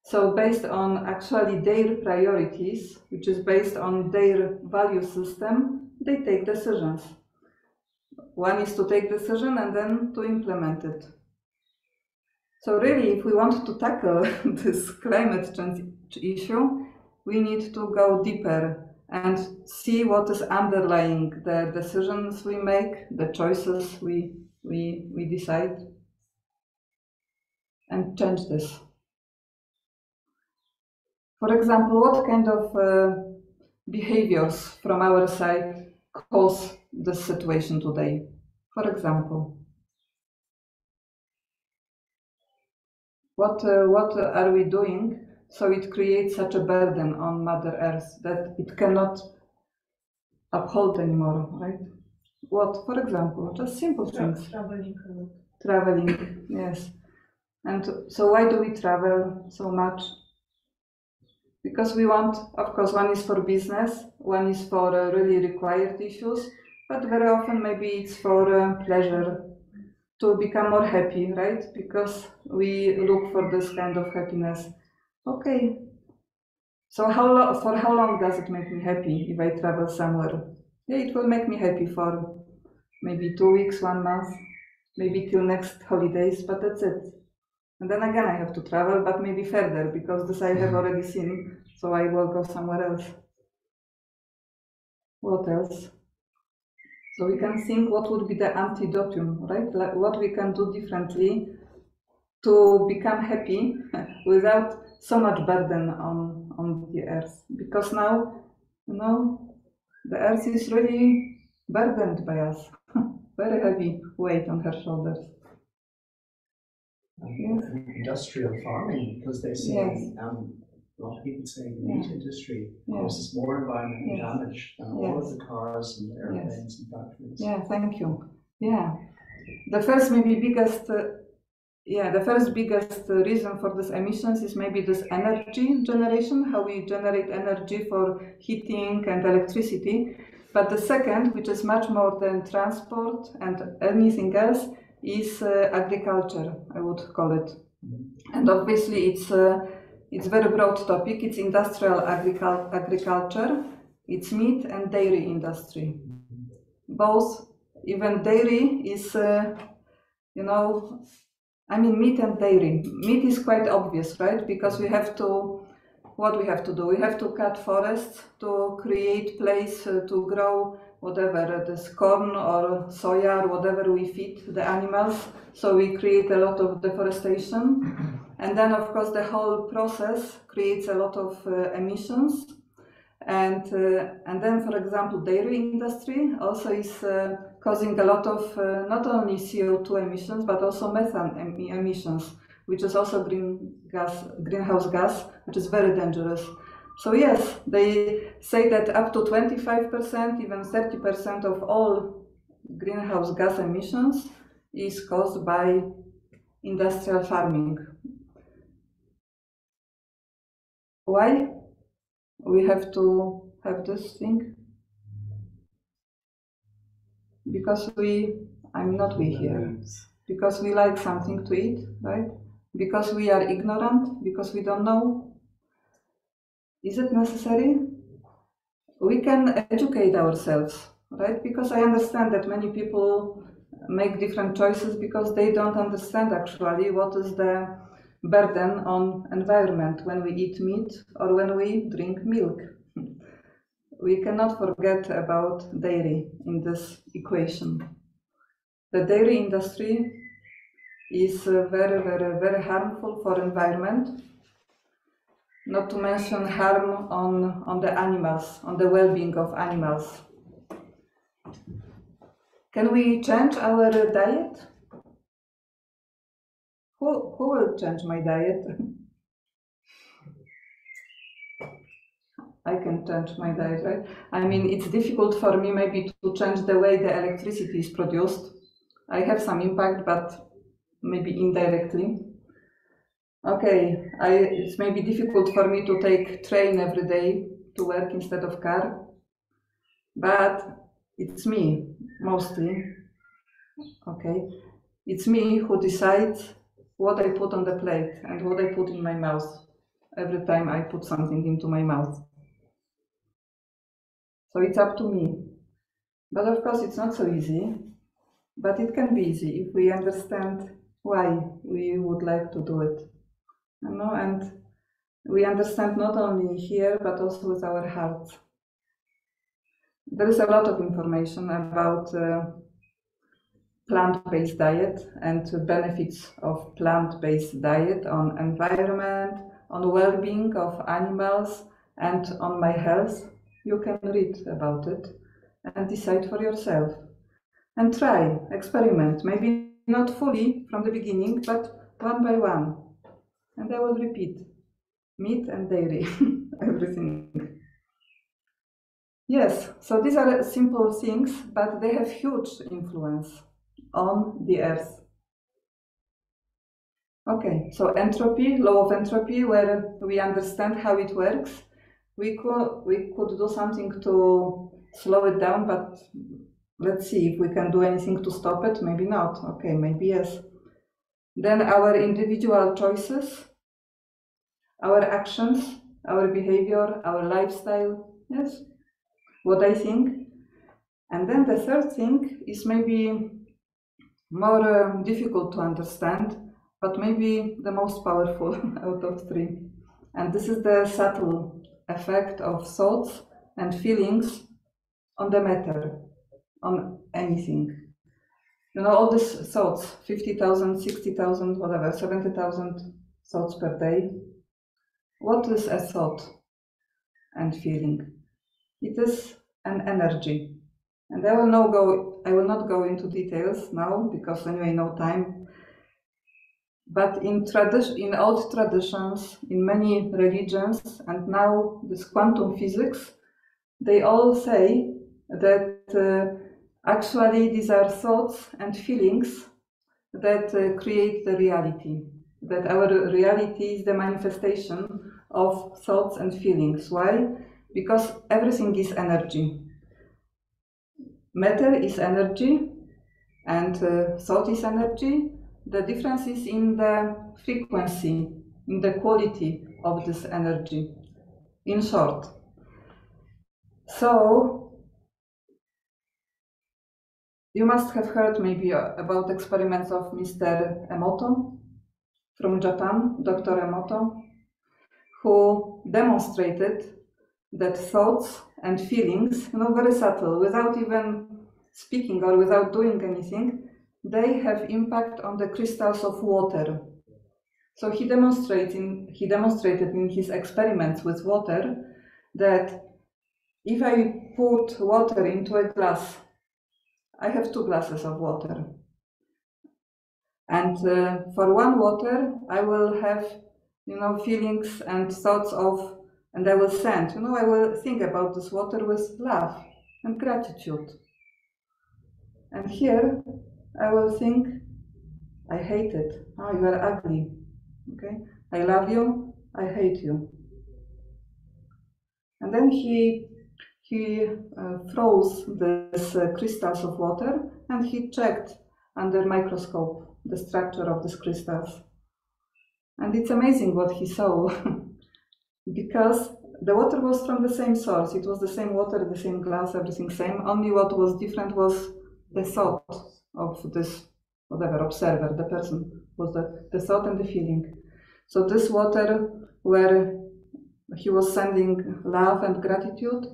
So based on actually their priorities, which is based on their value system, they take decisions. One is to take decision and then to implement it. So really, if we want to tackle this climate change issue, we need to go deeper and see what is underlying the decisions we make, the choices we decide, and change this. For example, what kind of behaviors from our side cause this situation today? For example, what are we doing so it creates such a burden on Mother Earth that it cannot uphold anymore, right? What, for example, just simple things. Traveling a lot. Traveling, yes. And so why do we travel so much? Because we want, of course, one is for business, one is for really required issues, but very often maybe it's for pleasure, to become more happy, right? Because we look for this kind of happiness. Okay, so for how long does it make me happy if I travel somewhere? Yeah, it will make me happy for maybe 2 weeks, 1 month, maybe till next holidays, but that's it. And then again I have to travel, but maybe further, because this I have already seen, so I will go somewhere else. What else? So we can think what would be the antidotum, right? Like what we can do differently to become happy without so much burden on the earth. Because now, you know, the earth is really burdened by us. Very heavy weight on her shoulders. Yes. Industrial farming, because they say, yes. A lot of people say the meat industry causes more environmental damage than all of the cars and airplanes and factories. Yeah, thank you. Yeah, the first biggest reason for these emissions is maybe this energy generation, how we generate energy for heating and electricity. But the second, which is much more than transport and anything else, is agriculture, I would call it. And obviously it's a very broad topic. It's industrial agriculture, it's meat and dairy industry. Both, even dairy is, meat and dairy. Meat is quite obvious, right? Because what we have to do? We have to cut forests to create place to grow whatever, this corn or soya or whatever we feed the animals. So we create a lot of deforestation. And then, of course, the whole process creates a lot of emissions. And then, for example, dairy industry also is causing a lot of not only CO2 emissions, but also methane emissions, which is also greenhouse gas, which is very dangerous. So yes, they say that up to 25%, even 30% of all greenhouse gas emissions is caused by industrial farming. Why we have to have this thing? Because because we like something to eat, right? Because we are ignorant, because we don't know. Is it necessary? We can educate ourselves, right? Because I understand that many people make different choices because they don't understand actually what is the burden on environment when we eat meat or when we drink milk. We cannot forget about dairy in this equation. The dairy industry is very, very, very harmful for environment, not to mention harm on the animals, on the well-being of animals. Can we change our diet? Who will change my diet? I can change my diet, right? I mean, it's difficult for me maybe to change the way the electricity is produced. I have some impact, but maybe indirectly. Okay, it's maybe difficult for me to take train every day to work instead of car, but it's me, mostly. Okay, it's me who decides what I put on the plate and what I put in my mouth every time I put something into my mouth. So it's up to me. But of course it's not so easy, but it can be easy if we understand why we would like to do it. You know, and we understand not only here, but also with our hearts. There is a lot of information about plant-based diet and benefits of plant-based diet on environment, on well-being of animals, and on my health. You can read about it and decide for yourself. And try, experiment, maybe not fully from the beginning, but one by one. And I will repeat, meat and dairy, everything. Yes, so these are simple things, but they have huge influence on the earth. Okay, so entropy, law of entropy, where we understand how it works. We could do something to slow it down, but let's see if we can do anything to stop it. Maybe not. Okay, maybe yes. Then our individual choices, our actions, our behavior, our lifestyle. Yes, what I think. And then the third thing is maybe more difficult to understand, but maybe the most powerful out of three. And this is the subtle effect of thoughts and feelings on the matter, on anything. You know, all these thoughts, 50,000, 60,000, whatever, 70,000 thoughts per day. What is a thought and feeling? It is an energy. And I will not go into details now, because anyway, no time. But in old traditions, in many religions, and now this quantum physics, they all say that actually these are thoughts and feelings that create the reality. That our reality is the manifestation of thoughts and feelings. Why? Because everything is energy. Matter is energy, and thought is energy. The difference is in the frequency, in the quality of this energy, in short. So, you must have heard maybe about experiments of Mr. Emoto from Japan, Dr. Emoto, who demonstrated that thoughts and feelings, very subtle, without even speaking or without doing anything, they have impact on the crystals of water. So he demonstrated in his experiments with water that if I put water into a glass, I have 2 glasses of water. And for one water, I will have, feelings and thoughts of, and I will send, I will think about this water with love and gratitude. And here, I will think, I hate it. Oh, you are ugly. Okay? I love you. I hate you. And then he froze these crystals of water, and he checked under microscope the structure of these crystals. And it's amazing what he saw, because the water was from the same source. It was the same water, the same glass, everything same. Only what was different was the thought of this, whatever, observer, the person, was the thought and the feeling. So this water, where he was sending love and gratitude,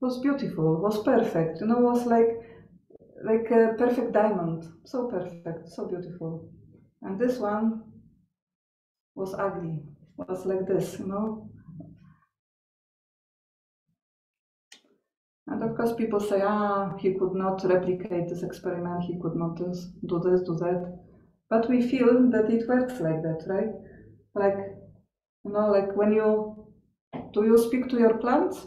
was beautiful, was perfect, was like a perfect diamond, so perfect, so beautiful. And this one was ugly, was like this, And of course people say, he could not replicate this experiment, he could not do this, do that. But we feel that it works like that, right? Like, like when do you speak to your plants?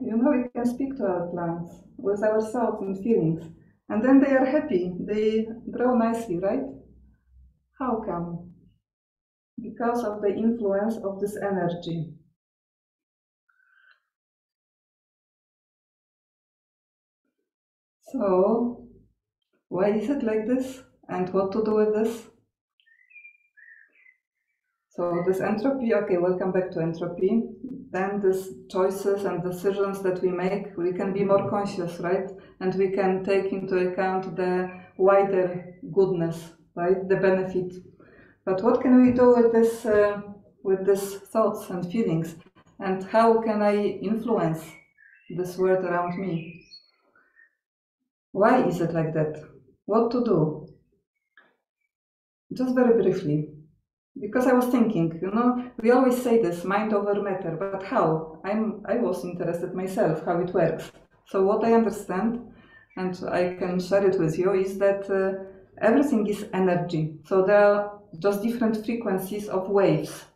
We can speak to our plants with our thoughts and feelings. And then they are happy, they grow nicely, right? How come? Because of the influence of this energy. So, why is it like this? And what to do with this? So this entropy, okay, welcome back to entropy. Then these choices and decisions that we make, we can be more conscious, right? And we can take into account the wider goodness, right? The benefit. But what can we do with these thoughts and feelings? And how can I influence this world around me? Why is it like that? What to do? Just very briefly. Because I was thinking, we always say this, mind over matter, but how? I was interested myself, how it works. So what I understand, and I can share it with you, is that everything is energy. So there are just different frequencies of waves.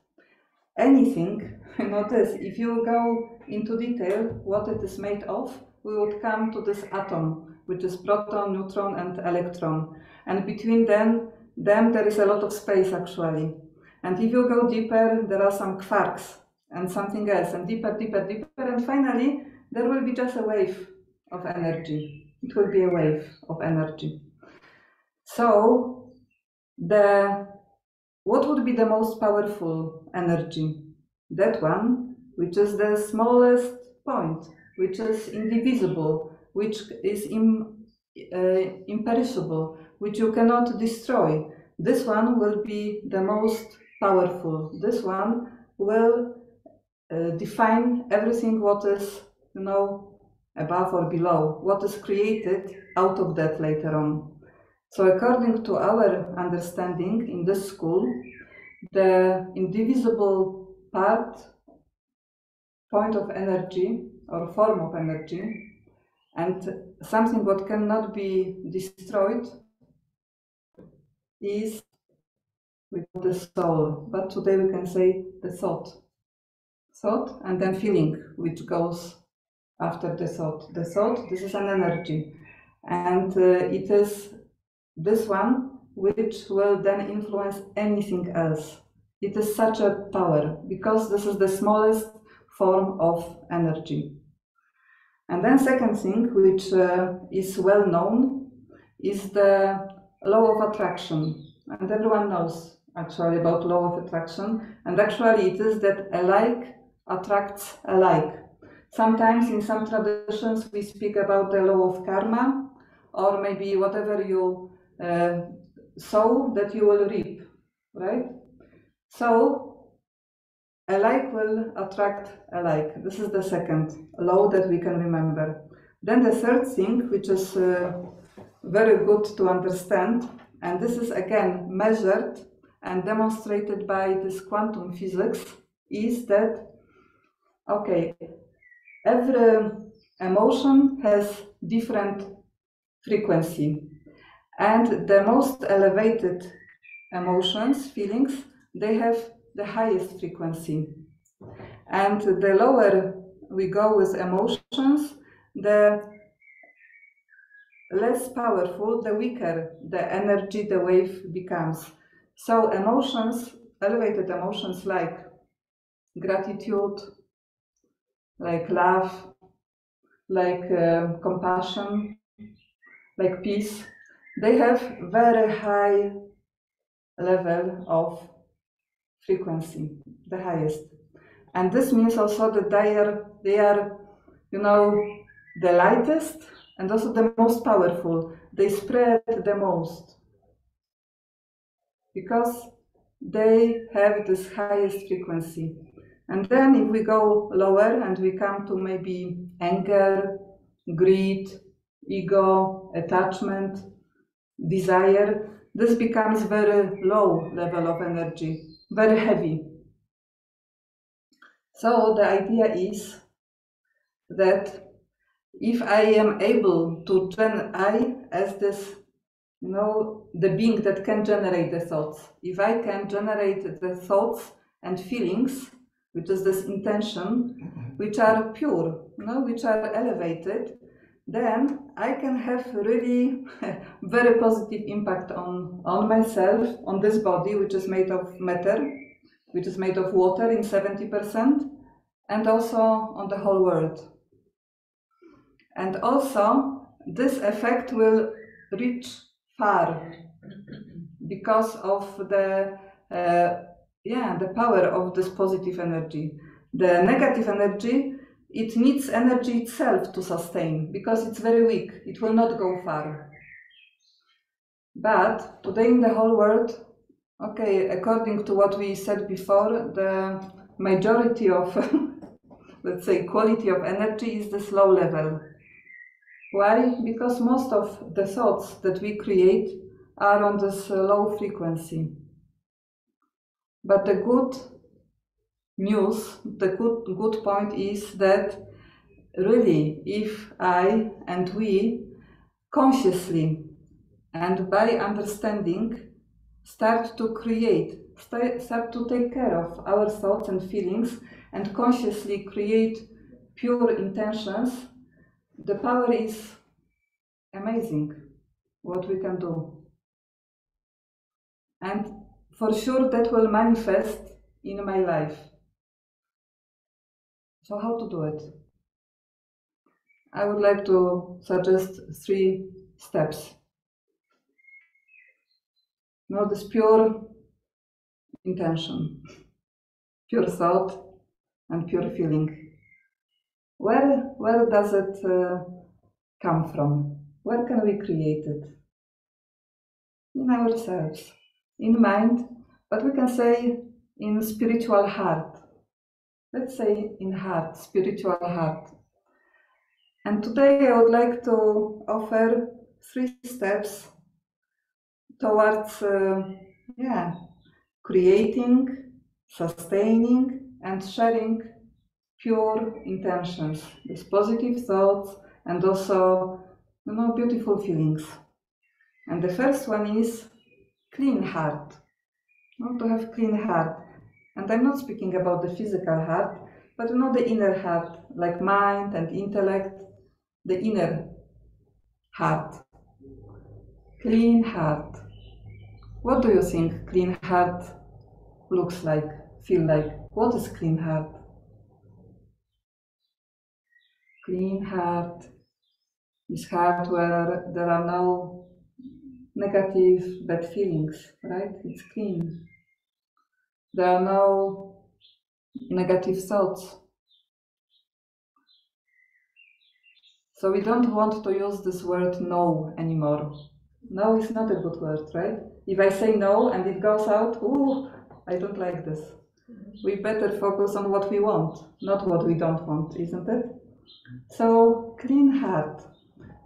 Anything, if you go into detail what it is made of, we would come to this atom, which is proton, neutron, and electron. And between them there is a lot of space actually. And if you go deeper, there are some quarks and something else, and deeper, and finally there will be just a wave of energy. It will be a wave of energy. So, what would be the most powerful energy? That one, which is the smallest point, which is indivisible, which is imperishable, which you cannot destroy. This one will be the most powerful. This one will define everything what is, above or below, what is created out of that later on. So according to our understanding in this school, the indivisible point of energy or form of energy, and something what cannot be destroyed is with the soul, but today we can say the thought, and then feeling, which goes after the thought. The thought, this is an energy, and it is this one which will then influence anything else. It is such a power, because this is the smallest form of energy. And then second thing, which is well known, is the law of attraction. And everyone knows actually about law of attraction, and actually it is that alike attracts alike. Sometimes in some traditions we speak about the law of karma, or maybe whatever you sow that you will reap, right? So alike will attract alike. This is the second law that we can remember. Then the third thing, which is very good to understand, and this is again measured and demonstrated by this quantum physics, is that, okay, every emotion has different frequency, and the most elevated emotions, feelings, they have the highest frequency, and the lower we go with emotions, the less powerful, the weaker the energy, the wave becomes. So emotions, elevated emotions like gratitude, like love, like compassion, like peace, they have very high level of frequency, the highest. And this means also that they are, you know, the lightest and also the most powerful. They spread the most because they have this highest frequency. And then if we go lower and we come to maybe anger, greed, ego, attachment, desire, this becomes very low level of energy, very heavy. So the idea is that if I am able to I as this, you know, the being that can generate the thoughts, if I can generate the thoughts and feelings, which is this intention, which are pure, you know, which are elevated, then I can have really very positive impact on myself, on this body, which is made of matter, which is made of water in 70%, and also on the whole world. And also, this effect will reach far because of the power of this positive energy. The negative energy, it needs energy itself to sustain because it's very weak. It will not go far. But today in the whole world, okay, according to what we said before, the majority of, let's say, quality of energy is this low level. Why? Because most of the thoughts that we create are on this low frequency. But the good news, the good point is that really, if I and we consciously and by understanding start to create, start to take care of our thoughts and feelings and consciously create pure intentions, the power is amazing what we can do. And for sure that will manifest in my life. So how to do it? I would like to suggest 3 steps. Now this pure intention, pure thought and pure feeling. Where does it come from? Where can we create it? In ourselves, in mind, but we can say in spiritual heart. Let's say in heart, spiritual heart. And today I would like to offer 3 steps towards creating, sustaining and sharing pure intentions, these positive thoughts and also, you know, beautiful feelings. And the first one is clean heart. To have clean heart. And I'm not speaking about the physical heart, but you know, the inner heart, like mind and intellect, the inner heart. Clean heart. What do you think clean heart looks like, feel like? What is clean heart? Clean heart is heart where there are no negative, bad feelings, right? It's clean. There are no negative thoughts. So we don't want to use this word no anymore. No is not a good word, right? If I say no and it goes out, ooh, I don't like this. We better focus on what we want, not what we don't want, isn't it? So, clean heart.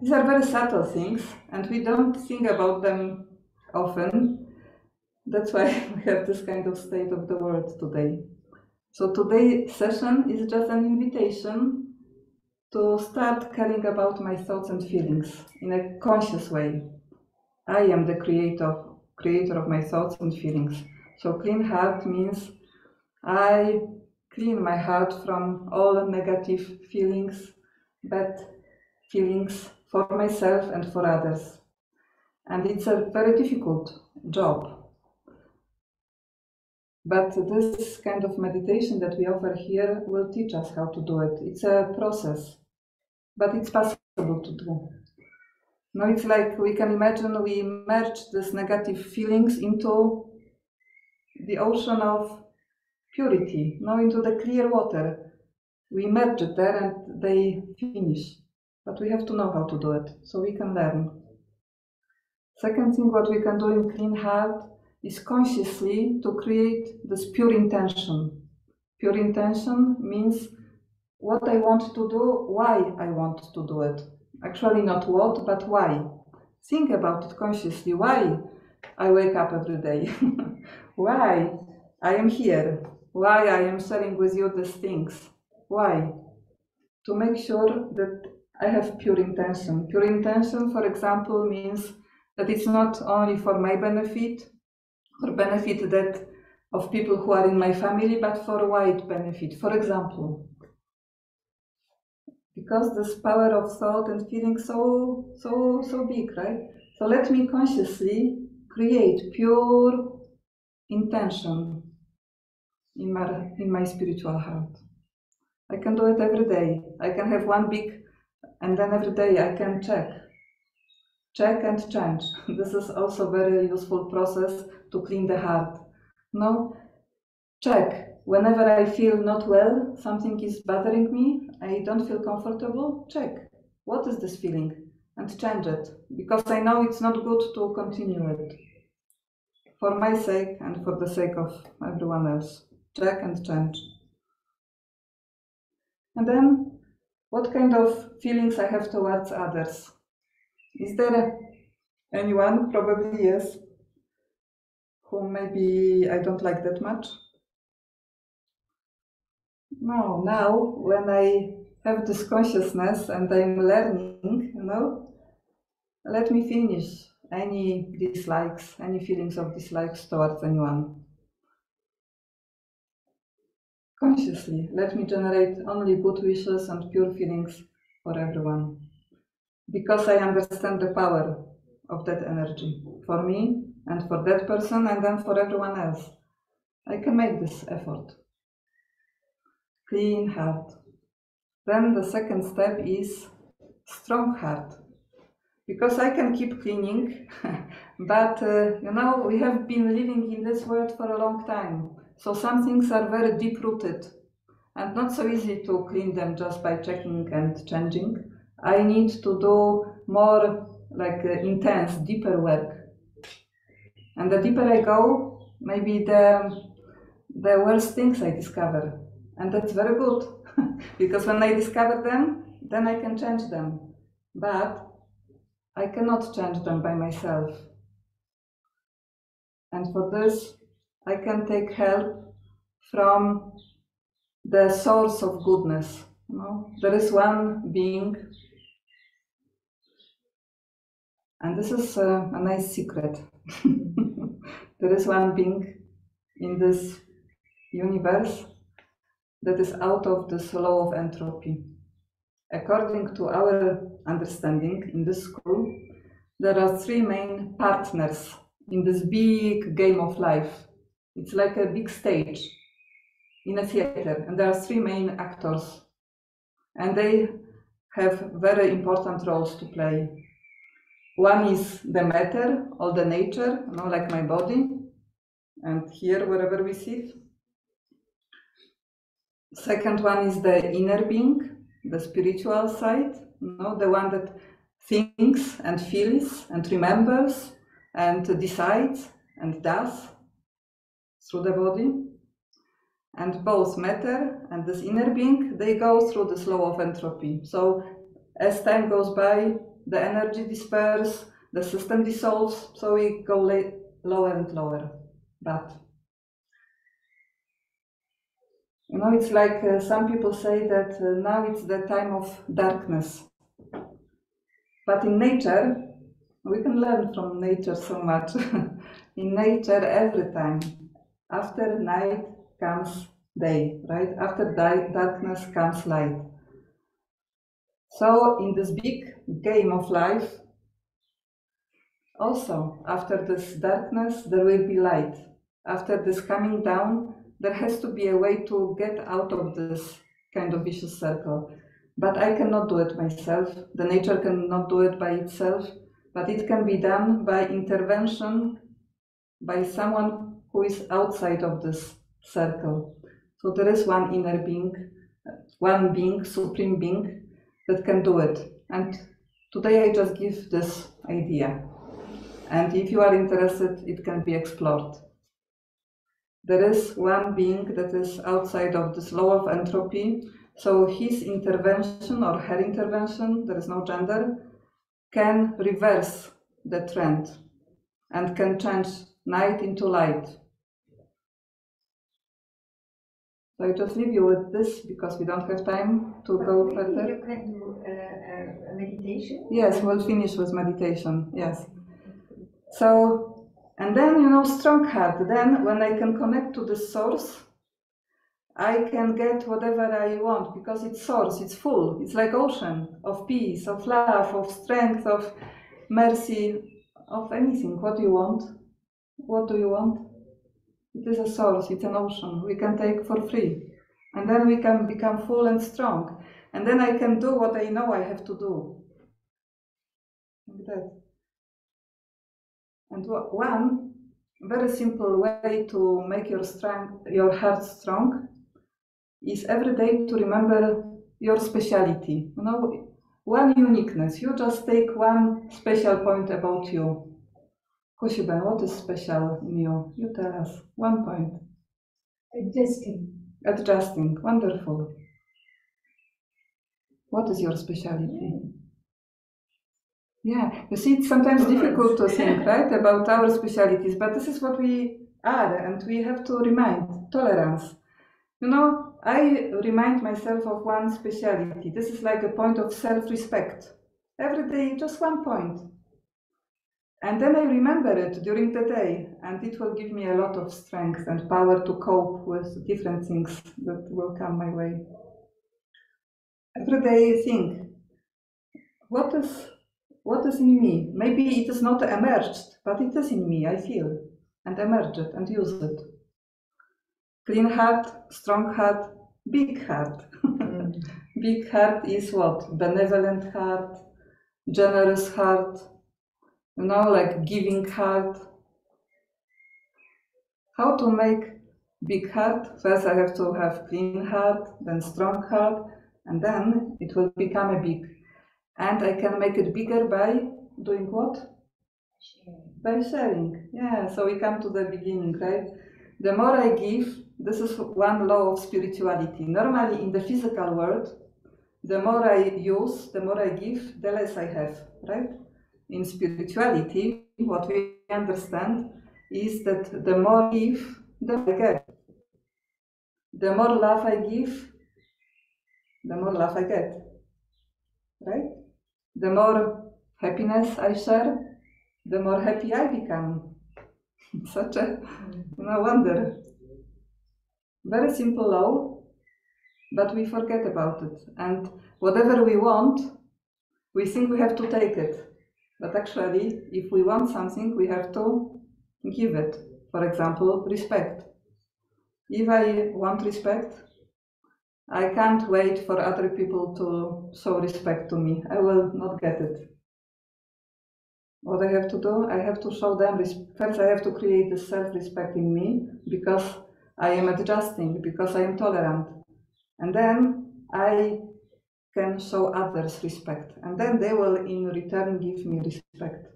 These are very subtle things and we don't think about them often. That's why we have this kind of state of the world today. So today's session is just an invitation to start caring about my thoughts and feelings in a conscious way. I am the creator of my thoughts and feelings. So clean heart means I clean my heart from all negative feelings, bad feelings for myself and for others. And it's a very difficult job. But this kind of meditation that we offer here will teach us how to do it. It's a process, but it's possible to do. Now it's like we can imagine we merge these negative feelings into the ocean of purity, now into the clear water. We merge it there and they finish. But we have to know how to do it, so we can learn. Second thing what we can do in Clean Heart is consciously to create this pure intention. Pure intention means what I want to do, why I want to do it. Actually not what, but why. Think about it consciously. Why I wake up every day? Why I am here? Why I am sharing with you these things? Why? To make sure that I have pure intention. Pure intention, for example, means that it's not only for my benefit or benefit that of people who are in my family, but for wide benefit. For example, because this power of thought and feeling so big, right? So let me consciously create pure intention in my spiritual heart. I can do it every day. I can have one big, and then every day I can check and change. This is also a very useful process to clean the heart. No, check. Whenever I feel not well, something is bothering me, I don't feel comfortable, check. What is this feeling? And change it. Because I know it's not good to continue it. For my sake and for the sake of everyone else. Check and change. And then, what kind of feelings I have towards others? Is there anyone, probably yes, whom maybe I don't like that much? No, now when I have this consciousness and I'm learning, let me finish any dislikes, any feelings of dislikes towards anyone. Consciously, let me generate only good wishes and pure feelings for everyone. Because I understand the power of that energy for me and for that person and then for everyone else. I can make this effort. Clean heart. Then the second step is strong heart. Because I can keep cleaning, but we have been living in this world for a long time. So some things are very deep-rooted and not so easy to clean them just by checking and changing. I need to do more intense, deeper work. And the deeper I go, maybe the worse things I discover. And that's very good, because when I discover them, then I can change them. But I cannot change them by myself. And for this, I can take help from the source of goodness. There is one being, and this is a nice secret. There is one being in this universe that is out of this law of entropy. According to our understanding in this school, there are three main partners in this big game of life. It's like a big stage in a theater, and there are three main actors. And they have very important roles to play. One is the matter, all the nature, like my body, and here, wherever we sit. Second one is the inner being, the spiritual side, the one that thinks and feels and remembers and decides and does through the body. And both matter and this inner being, they go through this law of entropy. So as time goes by, the energy disperses, the system dissolves, so we go lower and lower. But it's like some people say that now it's the time of darkness. But in nature, we can learn from nature so much. In nature, every time, after night comes day, right? After darkness comes light. So in this big game of life, also after this darkness, there will be light. After this coming down, there has to be a way to get out of this kind of vicious circle. But I cannot do it myself. The nature cannot do it by itself. but it can be done by intervention by someone who is outside of this circle. So there is one inner being, one being, supreme being, that can do it. And today I just give this idea. And if you are interested, it can be explored. There is one being that is outside of this law of entropy. So his intervention or her intervention, there is no gender, can reverse the trend and can change night into light. So I just leave you with this because we don't have time to go further. You can do a meditation? Yes, we'll finish with meditation, yes. So, and then, strong heart. Then when I can connect to the source, I can get whatever I want because it's source, it's full. It's like ocean of peace, of love, of strength, of mercy, of anything. What do you want? What do you want? It is a source, it's an ocean. We can take for free. And then we can become full and strong. And then I can do what I know I have to do. Like that. And one very simple way to make your heart strong is every day to remember your speciality. One uniqueness. You just take one special point about you. Koshiben, what is special in you? You tell us. One point. Adjusting. Wonderful. What is your speciality? Yeah, you see, it's sometimes difficult to think, right, about our specialities, but this is what we are, and we have to remind tolerance. I remind myself of one speciality. This is like a point of self-respect. Every day, just one point. And then I remember it during the day, and it will give me a lot of strength and power to cope with different things that will come my way. Every day I think, what is in me? Maybe it is not emerged, but it is in me, I feel, and emerge it and use it. Clean heart, strong heart, big heart. Big heart is what? Benevolent heart, generous heart, like giving heart. How to make big heart? First I have to have clean heart, then strong heart, and then it will become a big. And I can make it bigger by doing what? By sharing. Yeah, so we come to the beginning, right? The more I give, this is one law of spirituality. Normally in the physical world, the more I use, the more I give, the less I have, right? In spirituality, what we understand is that the more I give, the more I get. The more love I give, the more love I get, right? The more happiness I share, the more happy I become. Such a wonder. Very simple law, but we forget about it. And whatever we want, we think we have to take it. But actually, if we want something, we have to give it. For example, respect. If I want respect, I can't wait for other people to show respect to me. I will not get it. What I have to do, I have to show them respect. First, I have to create this self-respect in me because I am adjusting, because I am tolerant. And then I can show others respect. And then they will in return give me respect.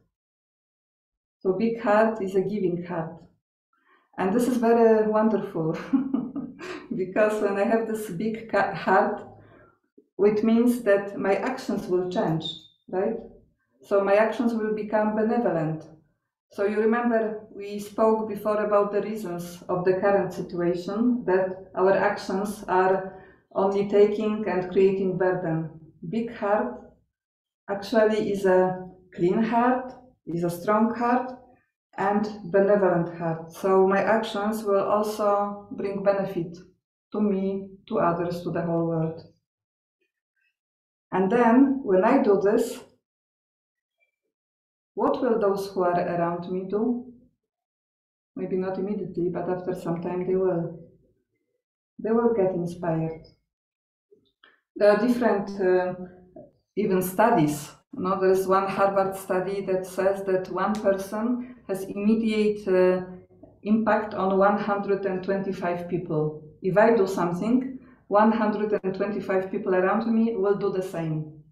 So big heart is a giving heart. And this is very wonderful because when I have this big heart, it means that my actions will change, right? So my actions will become benevolent. So you remember we spoke before about the reasons of the current situation, that our actions are only taking and creating burden. Big heart actually is a clean heart, is a strong heart, and benevolent heart. So my actions will also bring benefit to me, to others, to the whole world. And then when I do this, what will those who are around me do? Maybe not immediately, but after some time they will. They will get inspired. There are different even studies No, there is one Harvard study that says that one person has immediate impact on 125 people. If I do something, 125 people around me will do the same.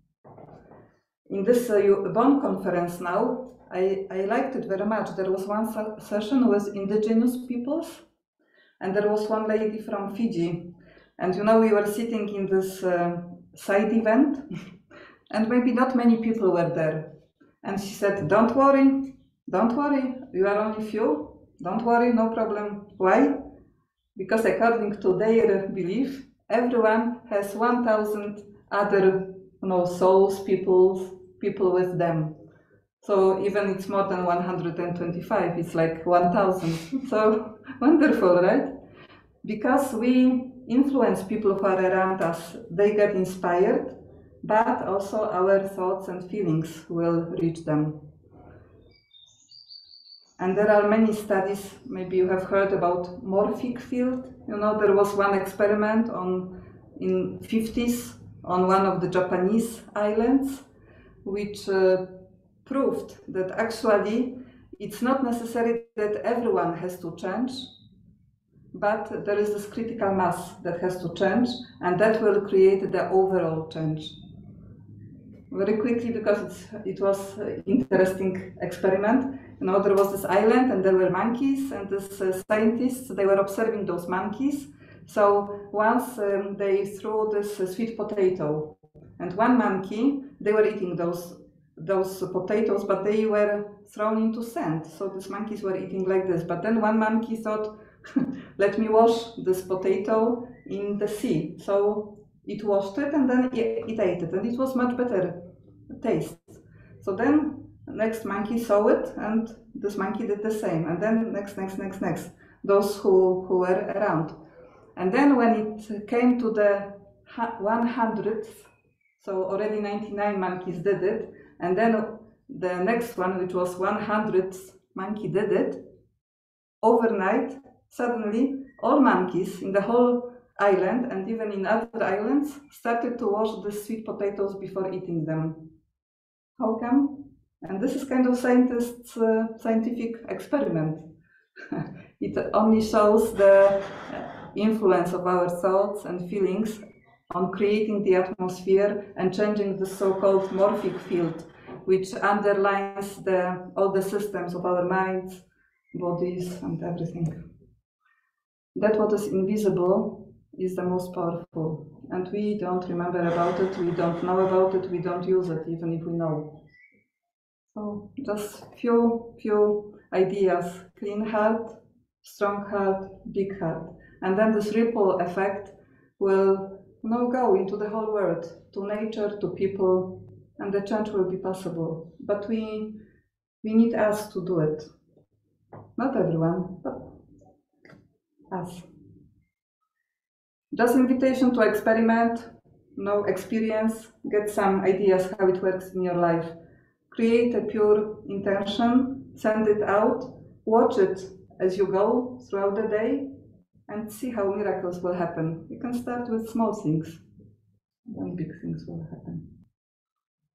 In this Bonn conference now, I liked it very much. There was one session with indigenous peoples, and there was one lady from Fiji. And we were sitting in this side event, and maybe not many people were there. And she said, don't worry, you are only few, don't worry, no problem. Why? Because according to their belief, everyone has 1,000 other souls, people with them. So even it's more than 125, it's like 1,000. So wonderful, right? Because we influence people who are around us, they get inspired, but also our thoughts and feelings will reach them. And there are many studies, maybe you have heard about morphic field. There was one experiment in 50s on one of the Japanese islands, which proved that actually it's not necessary that everyone has to change, but there is this critical mass that has to change, and that will create the overall change. Very quickly, because it was an interesting experiment. There was this island and there were monkeys, and these scientists, they were observing those monkeys. So once they threw this sweet potato, and one monkey, they were eating those potatoes, but they were thrown into sand. So these monkeys were eating like this. But then one monkey thought, let me wash this potato in the sea. So it washed it and then it ate it, and it was much better taste. So then next monkey saw it, and this monkey did the same, and then next, those who were around. And then when it came to the 100th, so already 99 monkeys did it, and then the next one, which was 100th monkey, did it. Overnight, suddenly, all monkeys in the whole island and even in other islands started to wash the sweet potatoes before eating them. How come? And this is kind of scientific experiment. It only shows the influence of our thoughts and feelings on creating the atmosphere and changing the so-called morphic field, which underlines all the systems of our minds, bodies, and everything. That what is invisible is the most powerful, and we don't remember about it, we don't know about it, we don't use it, even if we know. So just few ideas: clean heart, strong heart, big heart. And then this ripple effect will go into the whole world, to nature, to people, and the change will be possible. But we need us to do it. Not everyone, but us. Just invitation to experiment, experience, get some ideas how it works in your life. Create a pure intention, send it out, watch it as you go throughout the day, and see how miracles will happen. You can start with small things, then big things will happen.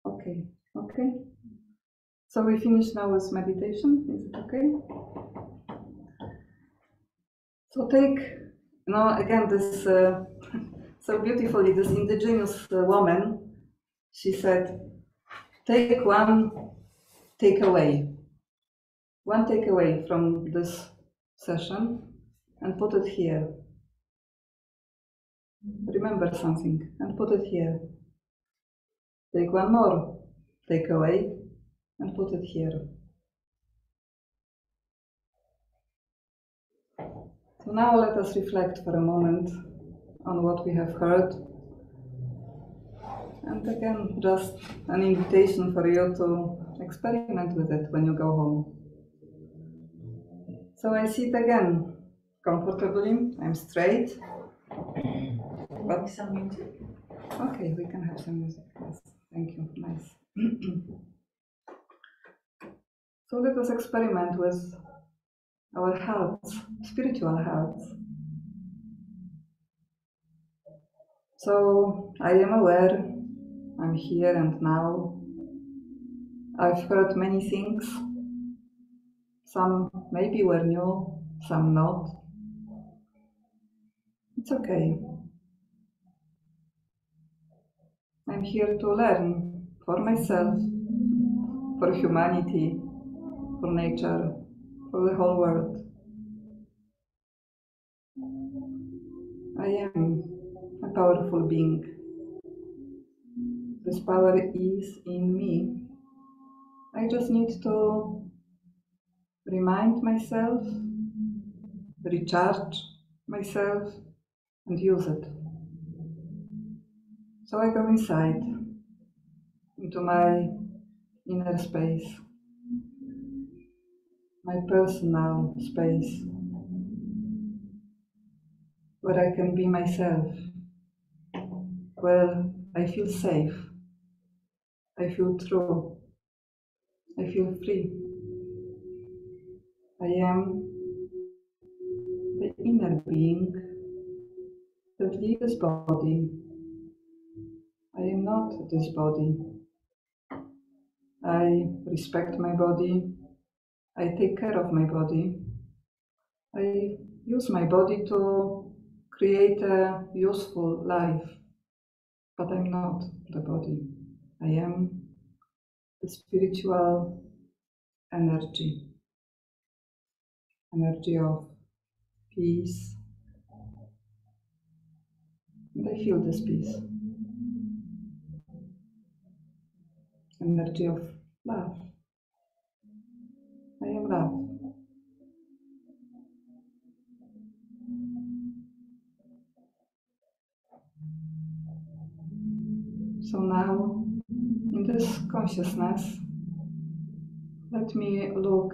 Okay. So we finish now with meditation. Is it okay? So take, again, this so beautifully, this indigenous woman, she said, take one takeaway from this session and put it here. Remember something and put it here. Take one more takeaway and put it here. So now let us reflect for a moment on what we have heard. And again, just an invitation for you to experiment with it when you go home. So I sit again comfortably, I'm straight. But some music? Okay, we can have some music. Yes, thank you, nice. So let us experiment with our hearts, spiritual hearts. So I am aware, I'm here and now, I've heard many things. Some maybe were new, some not. It's okay. I'm here to learn for myself, for humanity, for nature, for the whole world. I am a powerful being. This power is in me. I just need to remind myself, recharge myself, and use it. So I go inside, into my inner space, my personal space, where I can be myself, where I feel safe, I feel true, I feel free. I am the inner being that leaves this body. I am not this body. I respect my body. I take care of my body. I use my body to create a useful life, but I'm not the body. I am the spiritual energy of peace, and I feel this peace, energy of love. I am love. So now, in this consciousness, let me look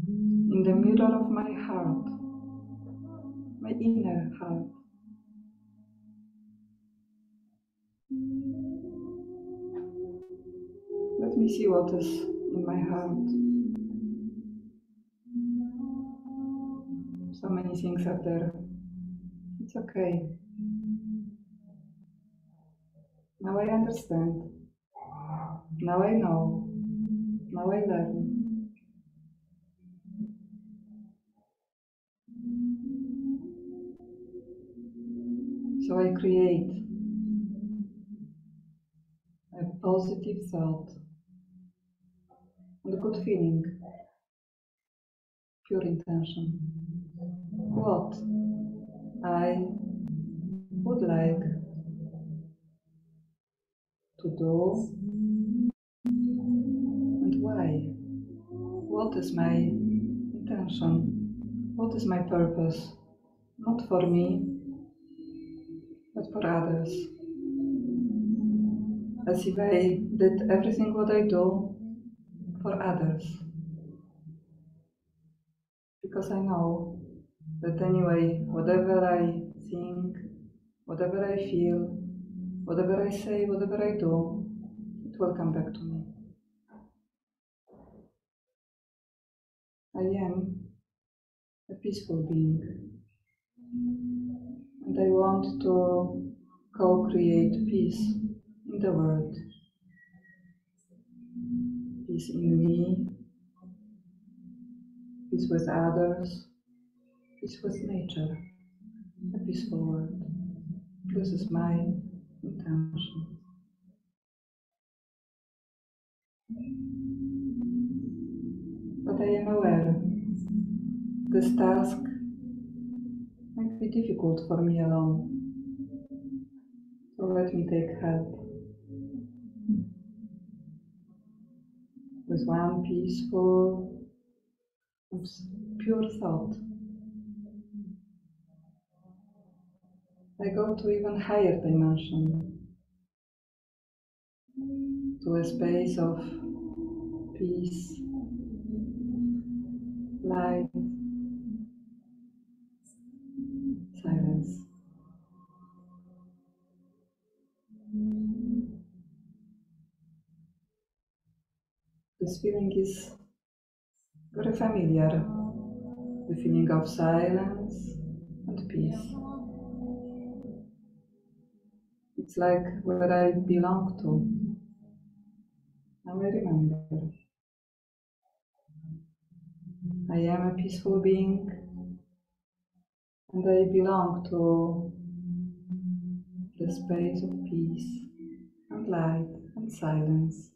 in the mirror of my heart, my inner heart. Let me see what is in my heart. So many things are there. It's okay. Now I understand. Now I know. Now I learn. So I create a positive thought and a good feeling, pure intention. What I would like to do and why. What is my intention? What is my purpose? Not for me, but for others. As if I did everything what I do for others. Because I know that anyway, whatever I think, whatever I feel, whatever I say, whatever I do, it will come back to me. I am a peaceful being, and I want to co-create peace in the world. Peace in me, peace with others, peace with nature, a peaceful world. This is my intention. But I am aware this task might be difficult for me alone. So let me take help with one peaceful and pure thought. I go to even higher dimension, to a space of peace, light, silence. This feeling is very familiar, the feeling of silence and peace. It's like where I belong to. Now Now I remember I am a peaceful being and I belong to the space of peace and light and silence.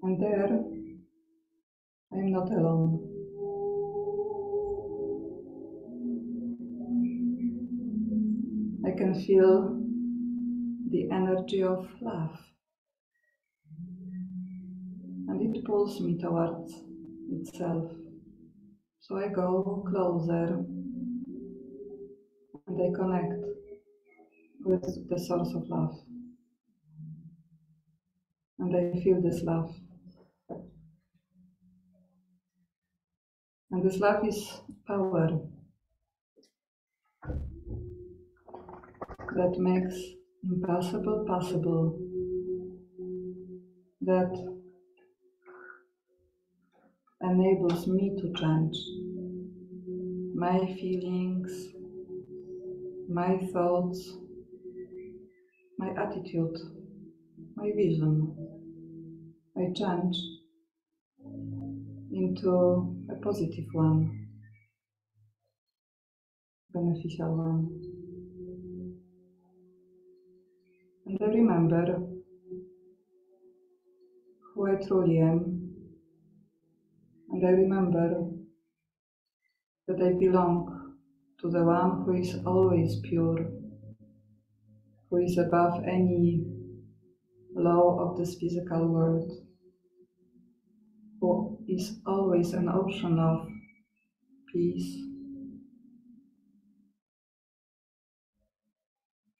And there I am not alone. I can feel the energy of love, and it pulls me towards itself. So I go closer and I connect with the source of love. And I feel this love. And this love is power that makes impossible possible, that enables me to change my feelings, my thoughts, my attitude, my vision. I change into a positive one, beneficial one. And I remember who I truly am, and I remember that I belong to the one who is always pure, who is above any law of this physical world, who is always an ocean of peace,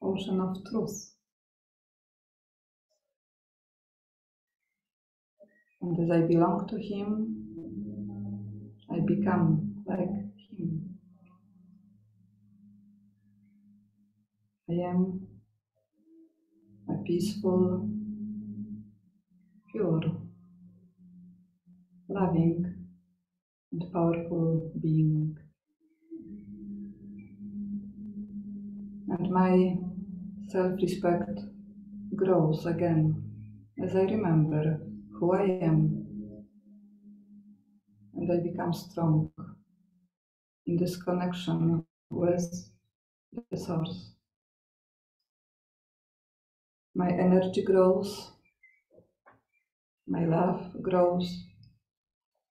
ocean of truth. And as I belong to him, I become like him. I am a peaceful, pure, loving, and powerful being. And my self-respect grows again as I remember who I am, and I become strong in this connection with the source. My energy grows, my love grows,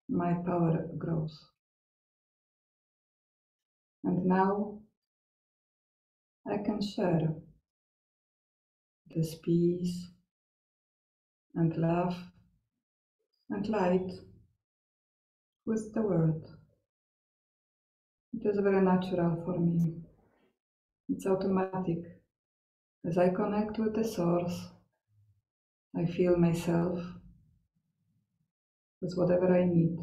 my power grows. And now I can share this peace and love and light with the world. It is very natural for me. It's automatic. As I connect with the source, I feel myself with whatever I need.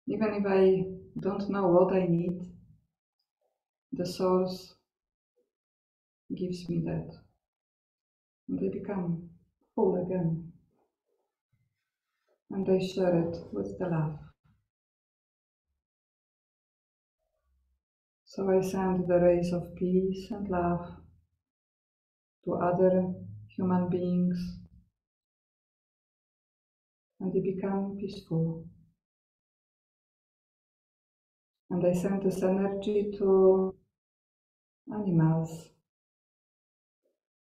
Even if I don't know what I need, the source gives me that. And I become full again. And I share it with the love. So I send the rays of peace and love to other human beings, and they become peaceful. And I send this energy to animals,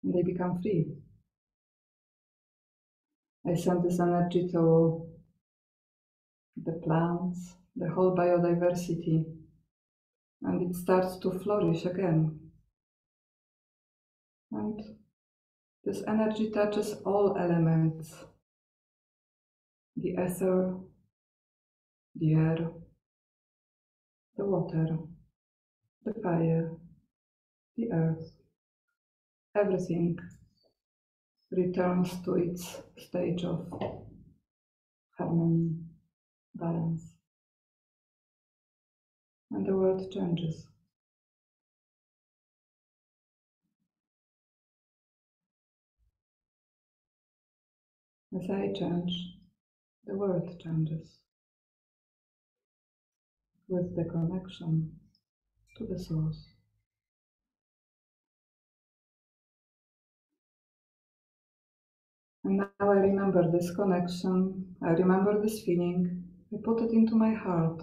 and they become free. I send this energy to the plants, the whole biodiversity, and it starts to flourish again. And this energy touches all elements: the ether, the air, the water, the fire, the earth. Everything returns to its stage of harmony, balance, and the world changes. As I change, the world changes with the connection to the source. And now I remember this connection, I remember this feeling, I put it into my heart.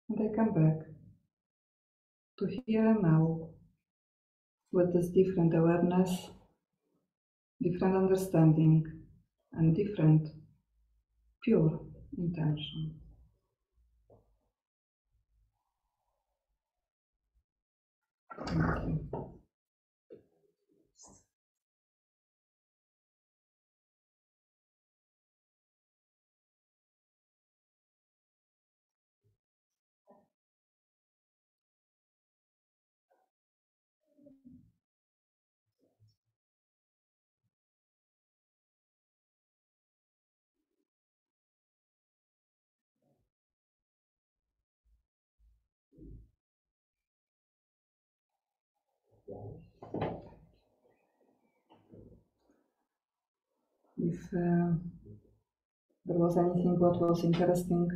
And I come back to here and now with this different awareness, different understanding, and different pure intention. Thank you. If there was anything what was interesting,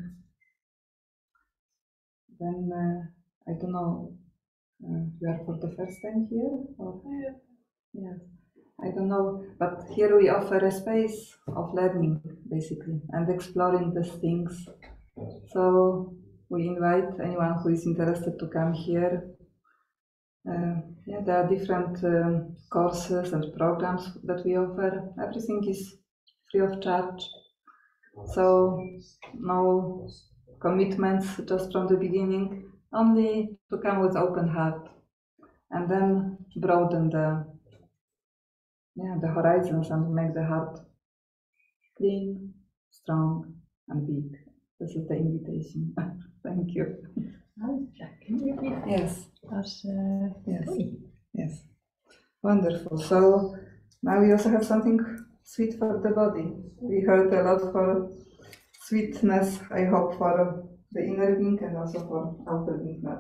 then I don't know, you are for the first time here? Or? Yes, I don't know, but here we offer a space of learning, basically, and exploring these things. So we invite anyone who is interested to come here. There are different courses and programs that we offer. Everything is free of charge. So no commitments just from the beginning, only to come with open heart and then broaden the horizons and make the heart clean, strong and big. This is the invitation. Thank you. Yes. Yes. Wonderful. So now we also have something sweet for the body. We heard a lot for sweetness, I hope, for the inner being and also for outer being now.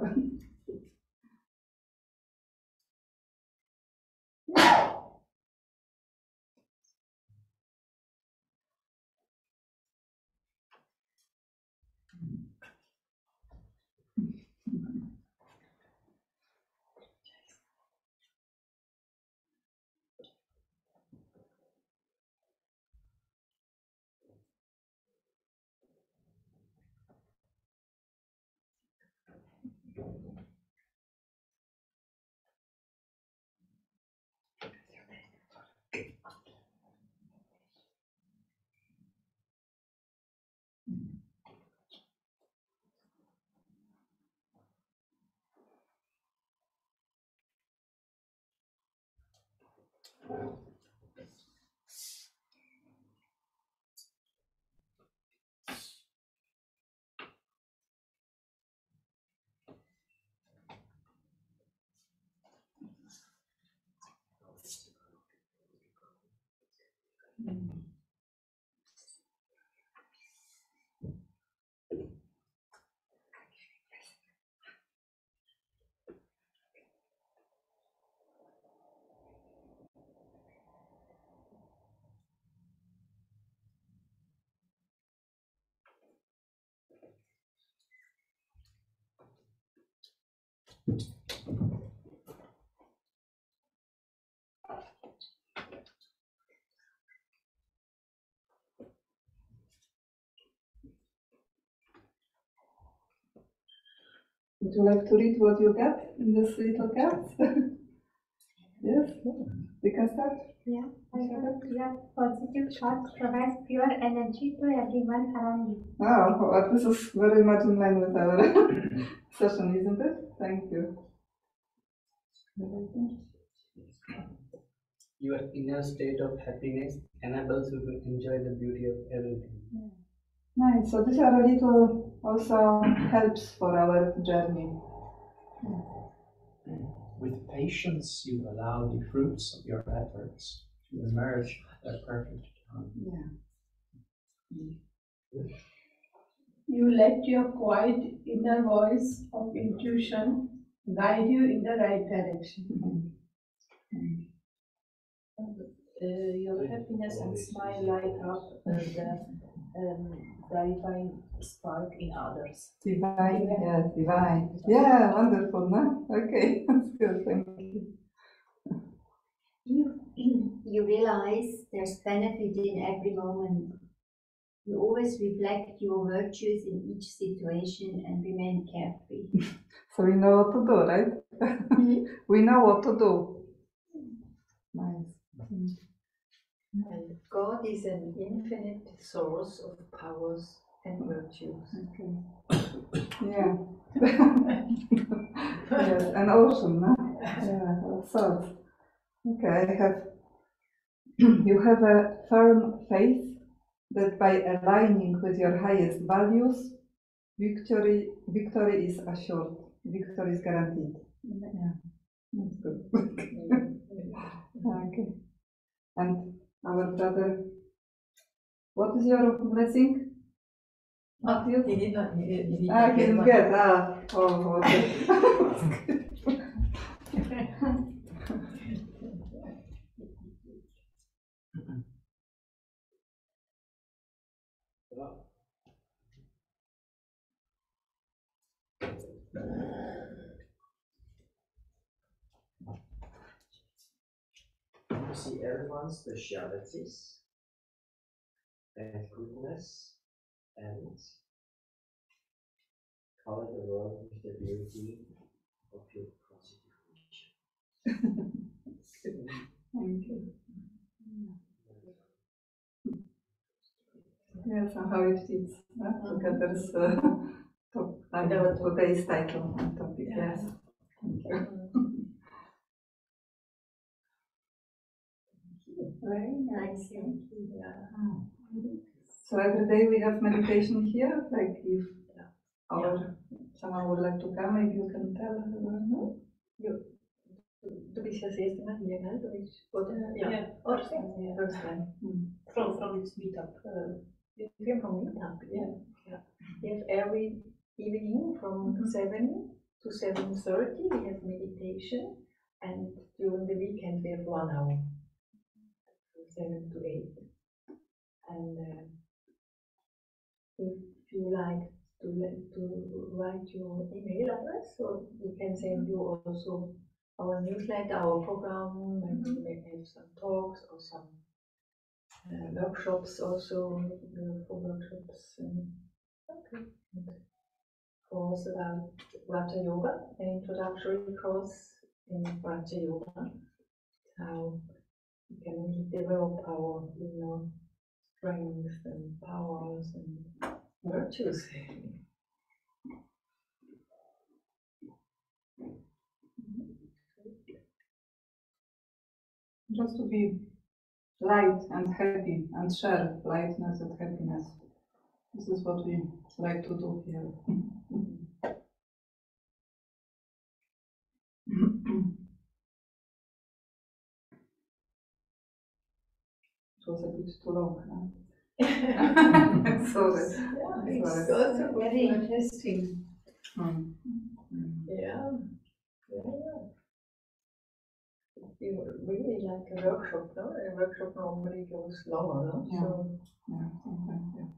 Would you like to read what you get in this little cards? Yes, we can start. Yeah, positive thoughts provides pure energy to everyone around you. Oh, well, this is very much in line with our session, isn't it? Thank you. Your inner state of happiness enables you to enjoy the beauty of everything. Nice. So these are a little also helps for our journey. With patience, you allow the fruits of your efforts to emerge at a perfect time. You let your quiet inner voice of intuition guide you in the right direction. Your happiness and smile light up the divine spark in others. Divine, yes, divine. Yeah, wonderful, no? Okay, that's good, thank you. you realize there's benefit in every moment. You always reflect your virtues in each situation and remain carefree. So we know what to do, right? We know what to do. Nice. And God is an infinite source of powers and virtues. Okay. Yeah. Yes, an ocean, no? Yeah, all sorts. Okay, I have. You have a firm faith that by aligning with your highest values, victory is assured. Victory is guaranteed. Yeah, that's good. Okay. And our brother, what is your blessing? Matthias? He did not. He didn't get. Oh, okay. To see everyone's specialities and goodness and color the world with the beauty of your positive vision. Thank you. Yeah, somehow it fits. Look at this today's title and topic. Yes. Thank you. Very nice, thank you. Yeah. So every day we have meditation here. Like if someone would like to come, maybe you can tell her. Du bist das erste Mal hier, ne? Yeah. First time. From this meetup. You came from meetup, yeah. Yes, every evening from 7 to 7:30 we have meditation, and during the weekend we have 1 hour, from 7 to 8. And if you like to write your email address, so we can send you also our newsletter, our program, and we may have some talks or some workshops also, for workshops. Okay. Course about Raja Yoga, an introductory course in Raja Yoga, how we can really develop our strengths and powers and virtues. Just to be light and happy and share lightness and happiness. This is what we like to do here. It was a bit too long, huh? Sorry. It's also very interesting. Yeah. You really like a workshop, no? A workshop normally goes longer, no? Yeah. So, yeah, sometimes, yeah.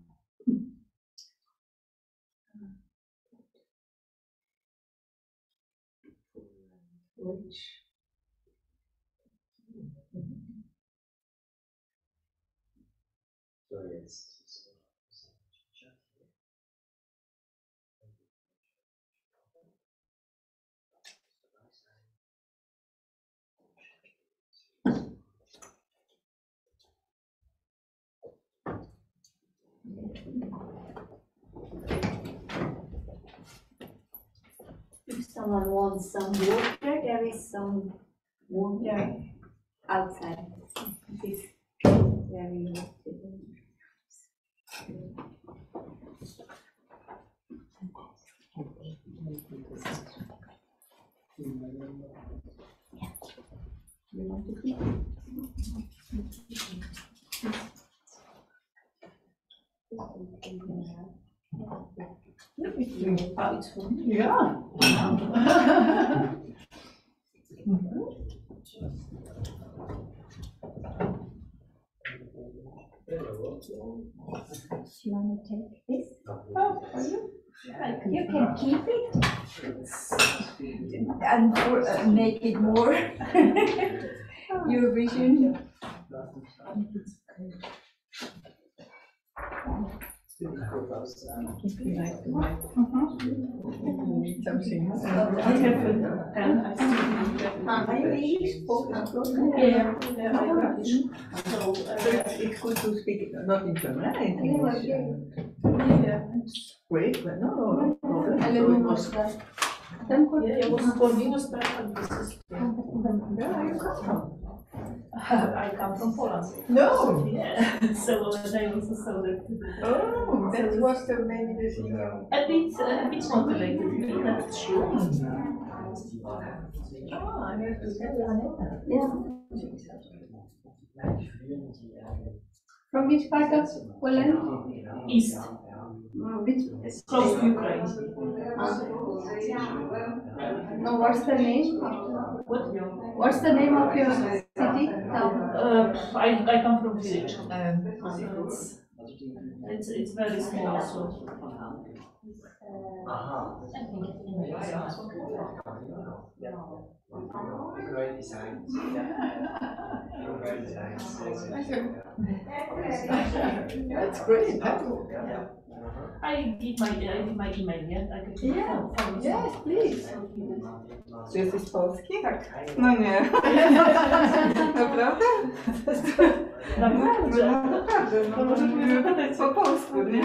Which So it's If someone wants some water, there is some water outside. This is very You want to keep yeah. You want to take this? You can keep it and make it more. Eurovision. If you like to write something. I have a pen. I Yeah. So It's good to speak not in German, in English. yeah. Great, but no problem. Yeah, it was for minus Where are you come from? I come from Poland. No! Yeah, so I also saw that. Oh, that was the maybe the thing. A bit motivated me, that's true. Oh, I have to tell Aneta. Yeah. From which part of Poland? East, Which? close to Ukraine. No, what's the name? What? What's the name of your city? Town? I come from village. It's very small, so. Great designs. Great designs. That's great. I give my email, yeah? I can Yes, please. Czy jesteś polski? Tak. No nie. Naprawdę? Naprawdę? No naprawdę. No może mówię po polsku, nie?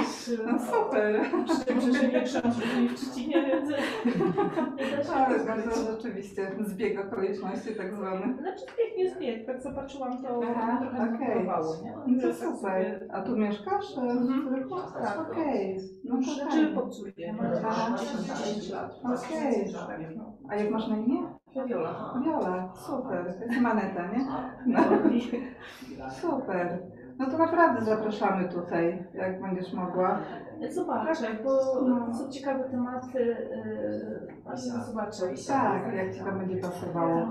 No super. Przy tym, że się nie książki w trzcinie, więc... Ale bardzo rzeczywiście zbieg okoliczności tak zwany. Znaczy nie zbieg, tak zobaczyłam to Aha, trochę okej. zbudowało, nie? No to super. A tu mieszkasz? Tak. Okej. No to Znaczy fajnie. pod Curię, Aha. 10 lat. Okej. A jak masz na imię? Wiola. Viola, super. To jest Maneta, nie? No. Super. No to naprawdę zapraszamy tutaj, jak będziesz mogła. Zobaczę, bo są ciekawe tematy, zobaczę. Tak, jak ci to będzie pasowało.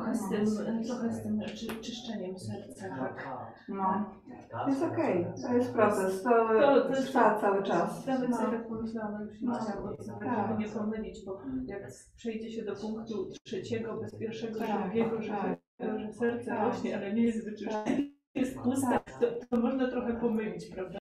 Trochę z tym czyszczeniem serca, tak. No, to jest okej. To jest proces, to trwa cały czas. Nawet sobie tak pomyślałam, już nie chciałam, Tak. żeby nie pomylić, bo jak przejdzie się do punktu trzeciego, bez pierwszego, Tak, drugiego, że serce rośnie, ale nie jest wyczyszczone, jest puste, to można trochę pomylić, prawda?